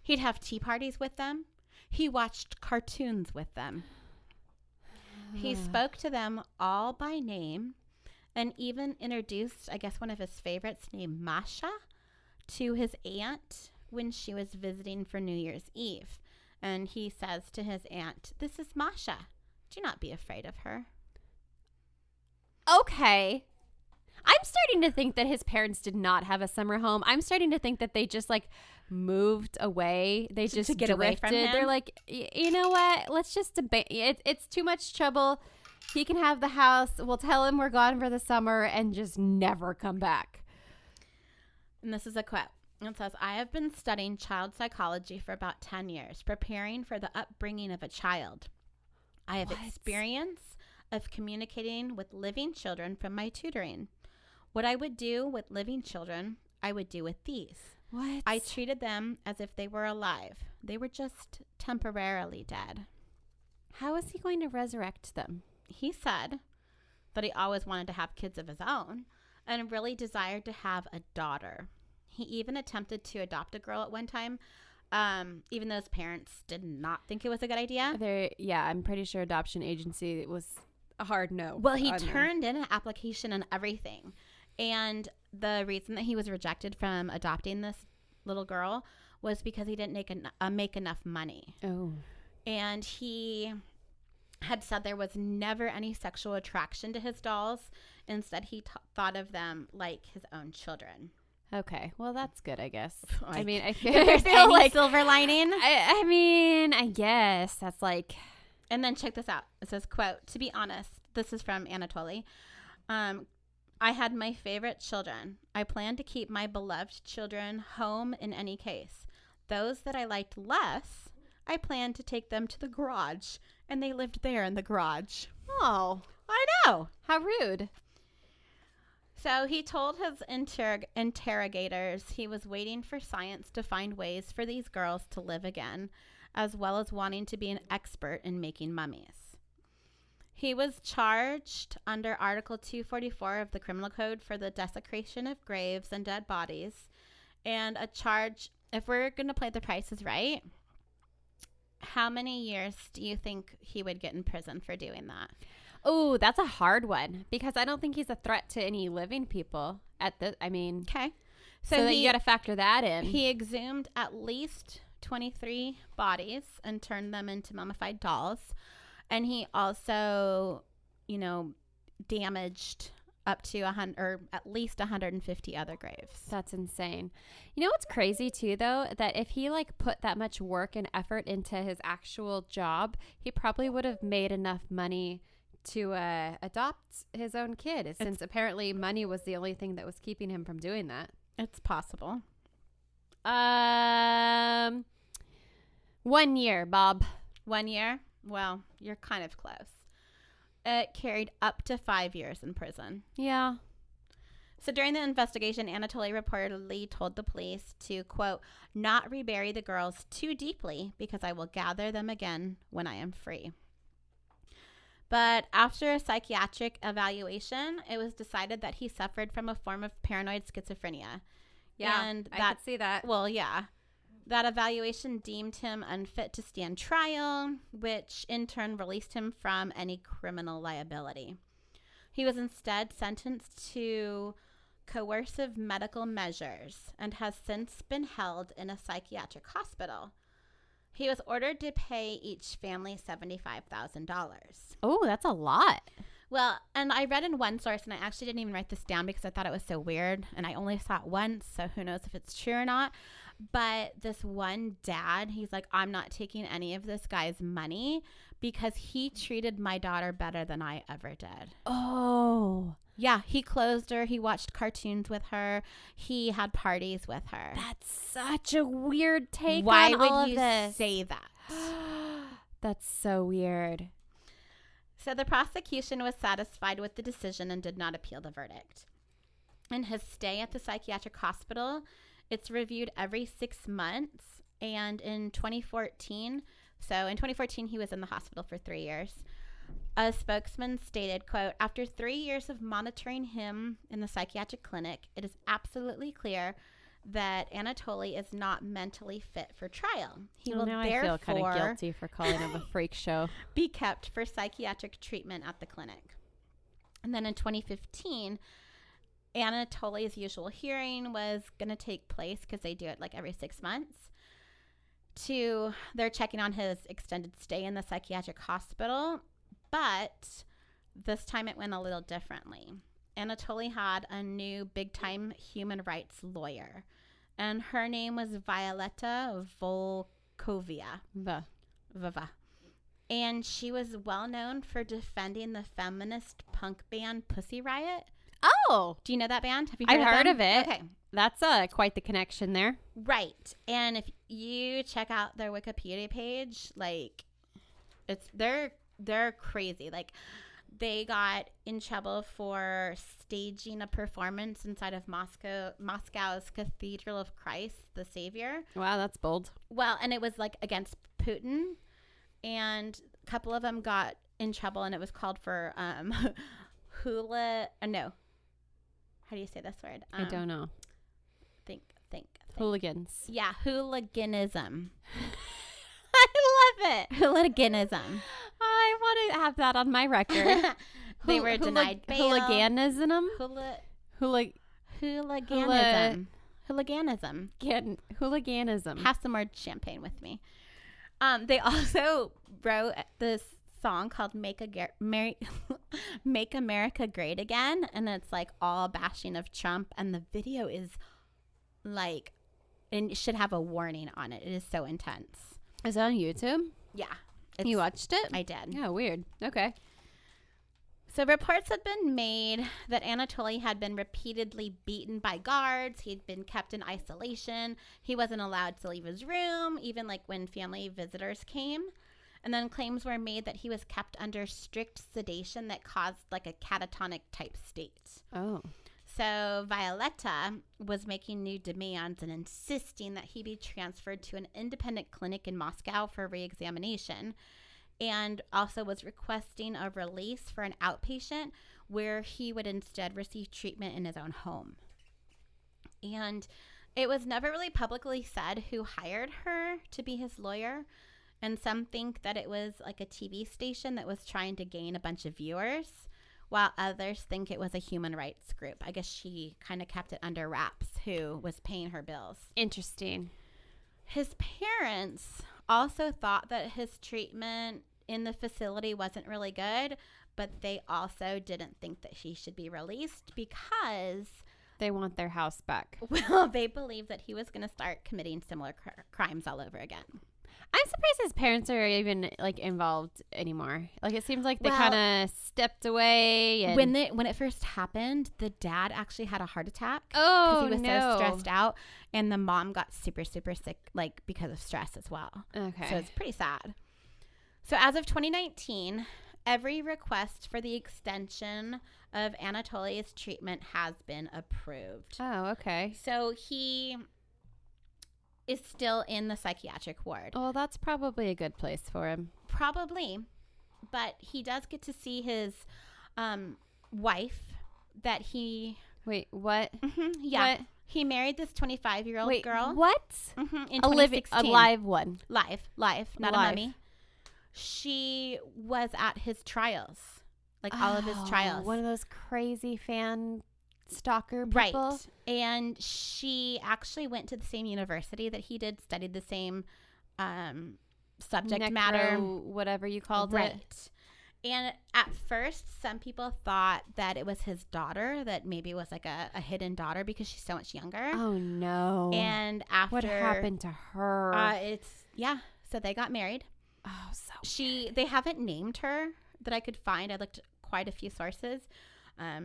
He'd have tea parties with them. He watched cartoons with them. He spoke to them all by name and even introduced, I guess, one of his favorites named Masha to his aunt when she was visiting for New Year's Eve. And he says to his aunt, "This is Masha. Do not be afraid of her." Okay. I'm starting to think that his parents did not have a summer home. I'm starting to think that they just moved away. They just to get away from drifted. him? They're like, you know what? Let's just debate. It's too much trouble. He can have the house. We'll tell him we're gone for the summer and just never come back. And this is a quote. It says, "I have been studying child psychology for about 10 years, preparing for the upbringing of a child. I have experience of communicating with living children from my tutoring. What I would do with living children, I would do with these. What? I treated them as if they were alive. They were just temporarily dead." How is he going to resurrect them? He said that he always wanted to have kids of his own and really desired to have a daughter. He even attempted to adopt a girl at one time, even though his parents did not think it was a good idea. I'm pretty sure adoption agency was a hard no. Well, he turned in an application and everything. And the reason that he was rejected from adopting this little girl was because he didn't make enough money. Oh. And he had said there was never any sexual attraction to his dolls. Instead, he thought of them like his own children. Okay. Well, that's good, I guess. I I if feel there's any like silver lining. I guess that's like. And then check this out. It says, quote, "To be honest," this is from Anatoly, "I had my favorite children. I planned to keep my beloved children home in any case. Those that I liked less, I planned to take them to the garage, and they lived there in the garage." Oh, I know. how rude. So he told his interrogators he was waiting for science to find ways for these girls to live again, as well as wanting to be an expert in making mummies. He was charged under Article 244 of the Criminal Code for the desecration of graves and dead bodies, and a charge, if we're going to play The Price is Right, how many years do you think he would get in prison for doing that? Oh, that's a hard one because I don't think he's a threat to any living people Okay. So that you got to factor that in. He exhumed at least 23 bodies and turned them into mummified dolls. And he also, damaged up to 100 or at least 150 other graves. That's insane. You know what's crazy too, though? That if he put that much work and effort into his actual job, he probably would have made enough money to adopt his own kid, since apparently money was the only thing that was keeping him from doing that. It's possible. 1 year, Bob. 1 year? Well, you're kind of close. It carried up to 5 years in prison. Yeah. So during the investigation, Anatoly reportedly told the police to, quote, "not rebury the girls too deeply because I will gather them again when I am free." But after a psychiatric evaluation, it was decided that he suffered from a form of paranoid schizophrenia. Yeah, and I could see that. Well, yeah. That evaluation deemed him unfit to stand trial, which in turn released him from any criminal liability. He was instead sentenced to coercive medical measures and has since been held in a psychiatric hospital. He was ordered to pay each family $75,000. Oh, that's a lot. Well, and I read in one source, and I actually didn't even write this down because I thought it was so weird, and I only saw it once, so who knows if it's true or not. But this one dad, he's like, I'm not taking any of this guy's money because he treated my daughter better than I ever did. Oh. Yeah, he clothed her. He watched cartoons with her. He had parties with her. That's such a weird take Why on would all of you this. say that? That's so weird. So the prosecution was satisfied with the decision and did not appeal the verdict. In his stay at the psychiatric hospital, it's reviewed every 6 months. And in 2014, he was in the hospital for 3 years. A spokesman stated, quote, after 3 years of monitoring him in the psychiatric clinic, it is absolutely clear that Anatoly is not mentally fit for trial. He will now therefore I feel kind of guilty for calling him a freak show. be kept for psychiatric treatment at the clinic. And then in 2015, Anatoly's usual hearing was going to take place because they do it like every 6 months. They're checking on his extended stay in the psychiatric hospital, but this time it went a little differently. Anatoly had a new big-time human rights lawyer, and her name was Violeta Volkovia. Vava. And she was well known for defending the feminist punk band Pussy Riot. Oh. Do you know that band? Have you I've of heard them? of it. Okay. That's quite the connection there. Right. And if you check out their Wikipedia page, like they're crazy. Like they got in trouble for staging a performance inside of Moscow's Cathedral of Christ, the Savior. Wow, that's bold. Well, and it was like against Putin, and a couple of them got in trouble, and it was called for no. How do you say this word? I don't know. Think. Hooligans. Yeah, hooliganism. I love it. Hooliganism. I want to have that on my record. They were denied bail. Hooliganism? Hooliganism. Hooliganism. Hooliganism. Have some more champagne with me. They also wrote this song called Make America Great Again, and it's like all bashing of Trump, and the video is like, and it should have a warning on it. It is so intense. Is it on YouTube? Yeah. You watched it? I did. Yeah, weird. Okay. So reports had been made that Anatoly had been repeatedly beaten by guards. He'd been kept in isolation. He wasn't allowed to leave his room, even like when family visitors came. And then claims were made that he was kept under strict sedation that caused like a catatonic type state. Oh. So Violeta was making new demands and insisting that he be transferred to an independent clinic in Moscow for re-examination, and also was requesting a release for an outpatient where he would instead receive treatment in his own home. And it was never really publicly said who hired her to be his lawyer. And some think that it was like a TV station that was trying to gain a bunch of viewers, while others think it was a human rights group. I guess she kind of kept it under wraps who was paying her bills. Interesting. His parents also thought that his treatment in the facility wasn't really good, but they also didn't think that he should be released because they want their house back. Well, they believe that he was going to start committing similar crimes all over again. I'm surprised his parents are even like involved anymore. Like it seems like they kind of stepped away. And when it first happened, the dad actually had a heart attack. Oh, because he was no. so stressed out, and the mom got super, super sick, like because of stress as well. Okay, so it's pretty sad. So as of 2019, every request for the extension of Anatoly's treatment has been approved. Oh, okay. So he is still in the psychiatric ward. Well, that's probably a good place for him. Probably. But he does get to see his wife that he... Wait, what? Mm-hmm, yeah. What? He married this 25-year-old girl. What? Mm-hmm, in A 2016. live one. Live, not Live. a mummy. She was at his trials. Like all of his trials. One of those crazy fan stalker people. Right. And she actually went to the same university that he did, studied the same subject matter. Whatever you called right. it. And at first, some people thought that it was his daughter, that maybe it was like a hidden daughter because she's so much younger. Oh, no. And after... What happened to her? So they got married. Oh, so They haven't named her that I could find. I looked quite a few sources.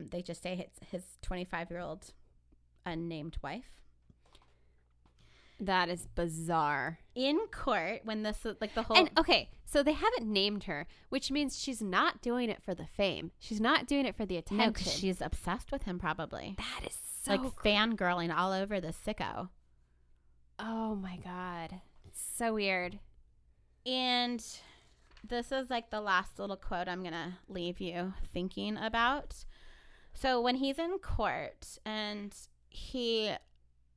They just say it's his 25-year-old unnamed wife. That is bizarre. In court, when this is like the whole... And okay, so they haven't named her, which means she's not doing it for the fame. She's not doing it for the attention. No, because she's obsessed with him probably. That is so like fangirling all over the sicko. Oh my God. It's so weird. And this is like the last little quote I'm going to leave you thinking about. So when he's in court and he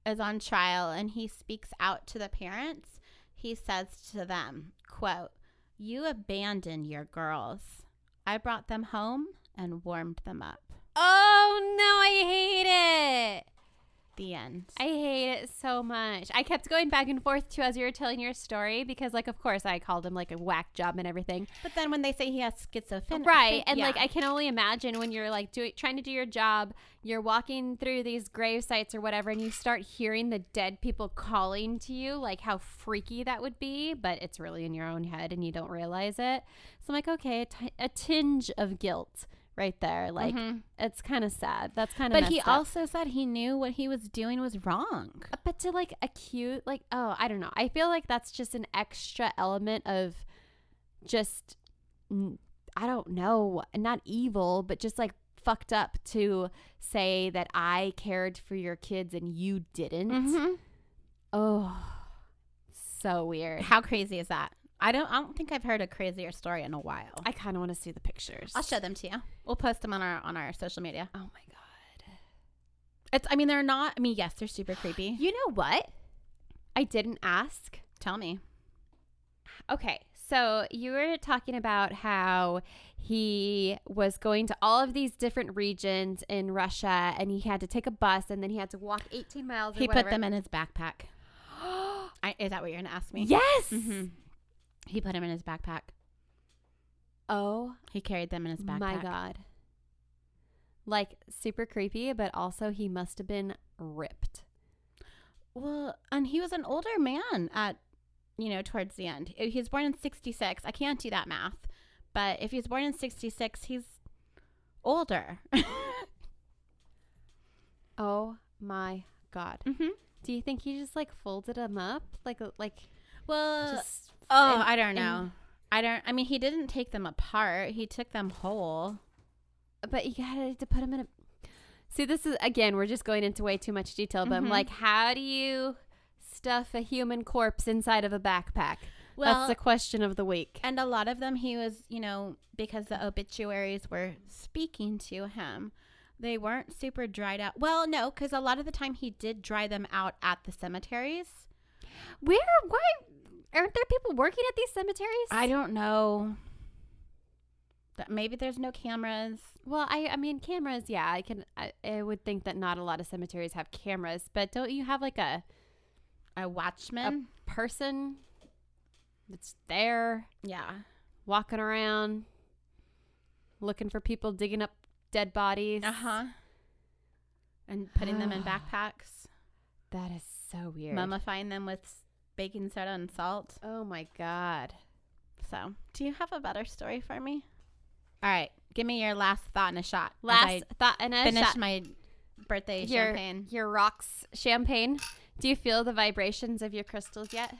is on trial and he speaks out to the parents, he says to them, quote, "You abandoned your girls. I brought them home and warmed them up." Oh no, I hate it. The end. I hate it so much. I kept going back and forth too as you were telling your story because, like, of course, I called him like a whack job and everything. But then when they say he has schizophrenia, right? And like, I can only imagine when you're like trying to do your job, you're walking through these grave sites or whatever, and you start hearing the dead people calling to you, like how freaky that would be. But it's really in your own head, and you don't realize it. So I'm like, okay, a tinge of guilt. Right there. Like, it's kind of sad. That's kind of But he up. also said he knew what he was doing was wrong. But to, like, accuse, like, oh, I don't know. I feel like that's just an extra element of just, I don't know, not evil, but just, like, fucked up to say that I cared for your kids and you didn't. Oh, so weird. How crazy is that? I don't think I've heard a crazier story in a while. I kind of want to see the pictures. I'll show them to you. We'll post them on our social media. Oh my God. They're not, yes, they're super creepy. You know what? I didn't ask. Tell me. Okay. So you were talking about how he was going to all of these different regions in Russia and he had to take a bus and then he had to walk 18 miles or He whatever. put them in his backpack. Is that what you're going to ask me? Yes. He put them in his backpack. Oh. He carried them in his backpack. My God. Like, super creepy, but also he must have been ripped. Well, and he was an older man at, towards the end. He was born in 66. I can't do that math. But if he was born in 66, he's older. Oh, my God. Do you think he just, like, folded them up? Well, just... I don't know. He didn't take them apart. He took them whole. But you had to put them in a... See, this is, again, we're just going into way too much detail. But I'm like, how do you stuff a human corpse inside of a backpack? Well, that's the question of the week. And a lot of them he was, because the obituaries were speaking to him, they weren't super dried out. Well, no, because a lot of the time he did dry them out at the cemeteries. Why aren't there people working at these cemeteries? I don't know. Maybe there's no cameras. Well, I mean, cameras, yeah. I would think that not a lot of cemeteries have cameras, but don't you have like a watchman? A person that's there. Yeah. Walking around, looking for people digging up dead bodies. And putting them in backpacks. That is so weird. Mummifying them with baking soda and salt. Oh my God. So, do you have a better story for me? All right. Give me your last thought and a shot. Last thought and a shot. Finish my birthday champagne. Your rocks champagne. Do you feel the vibrations of your crystals yet?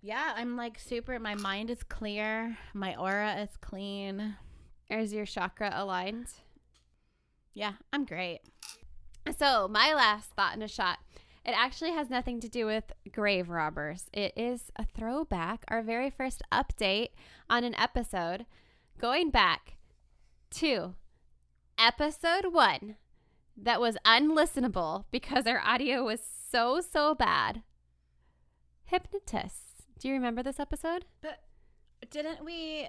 Yeah, I'm like super. My mind is clear. My aura is clean. Is your chakra aligned? Yeah, I'm great. So my last thought and a shot. It actually has nothing to do with grave robbers. It is a throwback, our very first update on an episode, going back to episode 1 that was unlistenable because our audio was so bad. Hypnotists. Do you remember this episode? But didn't we...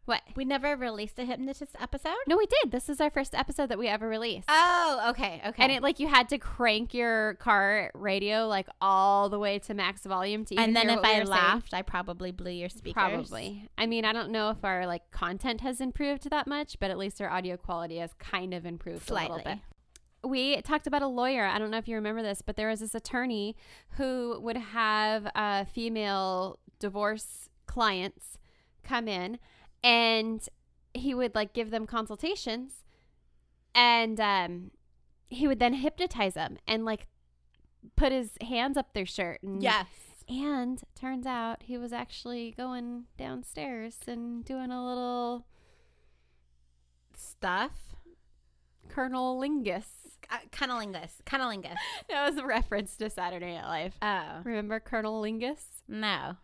What? We never released a hypnotist episode? No, we did. This is our first episode that we ever released. Oh, okay. And it like you had to crank your car radio like all the way to max volume to even And then hear if what we I were saying. laughed, I probably blew your speakers. Probably. I mean, I don't know if our like content has improved that much, but at least our audio quality has kind of improved a little bit. We talked about a lawyer. I don't know if you remember this, but there was this attorney who would have female divorce clients come in, and he would like give them consultations, and he would then hypnotize them and like put his hands up their shirt. And, Yes. And turns out he was actually going downstairs and doing a little Stuff. Colonel-lingus. Cunnilingus. That was a reference to Saturday Night Live. Oh. Remember Colonel-lingus? No.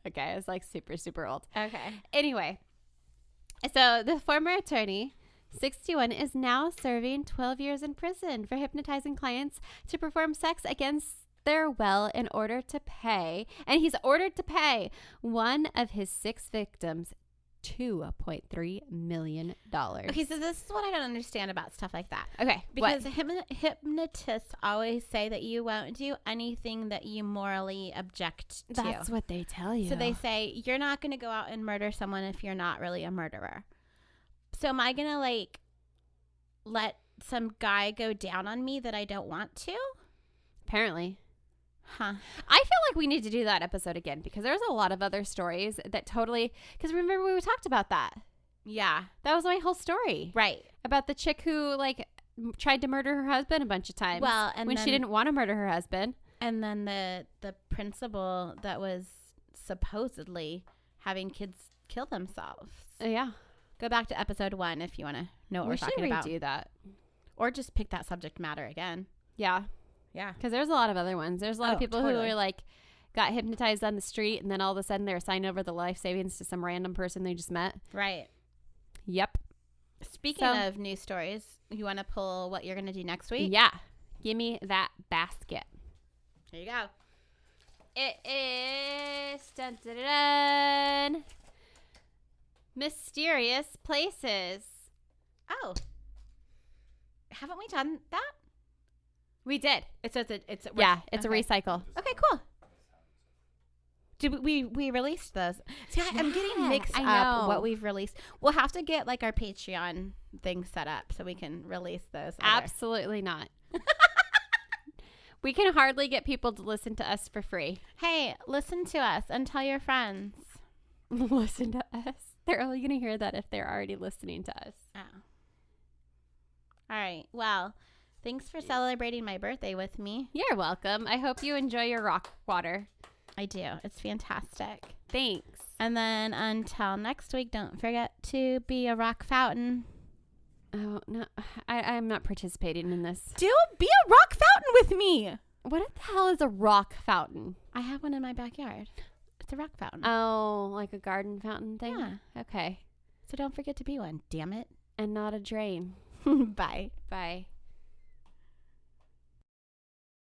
Okay, it's like super, super old. Okay. Anyway, so the former attorney, 61, is now serving 12 years in prison for hypnotizing clients to perform sex against their will in order to pay. And he's ordered to pay one of his 6 victims $2.3 million. Okay, so this is what I don't understand about stuff like that. Okay, Because hypnotists always say that you won't do anything that you morally object to. That's what they tell you. So they say, you're not going to go out and murder someone if you're not really a murderer. So am I going to, like, let some guy go down on me that I don't want to? Apparently. Huh. I feel like we need to do that episode again because there's a lot of other stories that totally... Because remember we talked about that. Yeah. That was my whole story. Right. About the chick who, like, tried to murder her husband a bunch of times. Well, and when then, she didn't want to murder her husband. And then the principal that was supposedly having kids kill themselves. Yeah. Go back to episode 1 if you want to know what we're talking about. We should redo that. Or just pick that subject matter again. Yeah. Yeah. Because there's a lot of other ones. There's a lot of people who totally. are like, got hypnotized on the street and then all of a sudden they're assigned over the life savings to some random person they just met. Right. Yep. Speaking of news stories, you want to pull what you're going to do next week? Yeah. Give me that basket. There you go. It is dun, dun, dun, dun. Mysterious places. Oh. Haven't we done that? We did. It's a recycle. Okay, cool. Did we released those? See, I'm getting mixed I up know. what we've released. We'll have to get like our Patreon thing set up so we can release those. Absolutely not. We can hardly get people to listen to us for free. Hey, listen to us and tell your friends. Listen to us. They're only going to hear that if they're already listening to us. Oh. All right. Well, thanks for celebrating my birthday with me. You're welcome. I hope you enjoy your rock water. I do. It's fantastic. Thanks. And then until next week, don't forget to be a rock fountain. Oh, no. I'm not participating in this. Be a rock fountain with me. What the hell is a rock fountain? I have one in my backyard. It's a rock fountain. Oh, like a garden fountain thing? Yeah. Okay. So don't forget to be one. Damn it. And not a drain. Bye. Bye.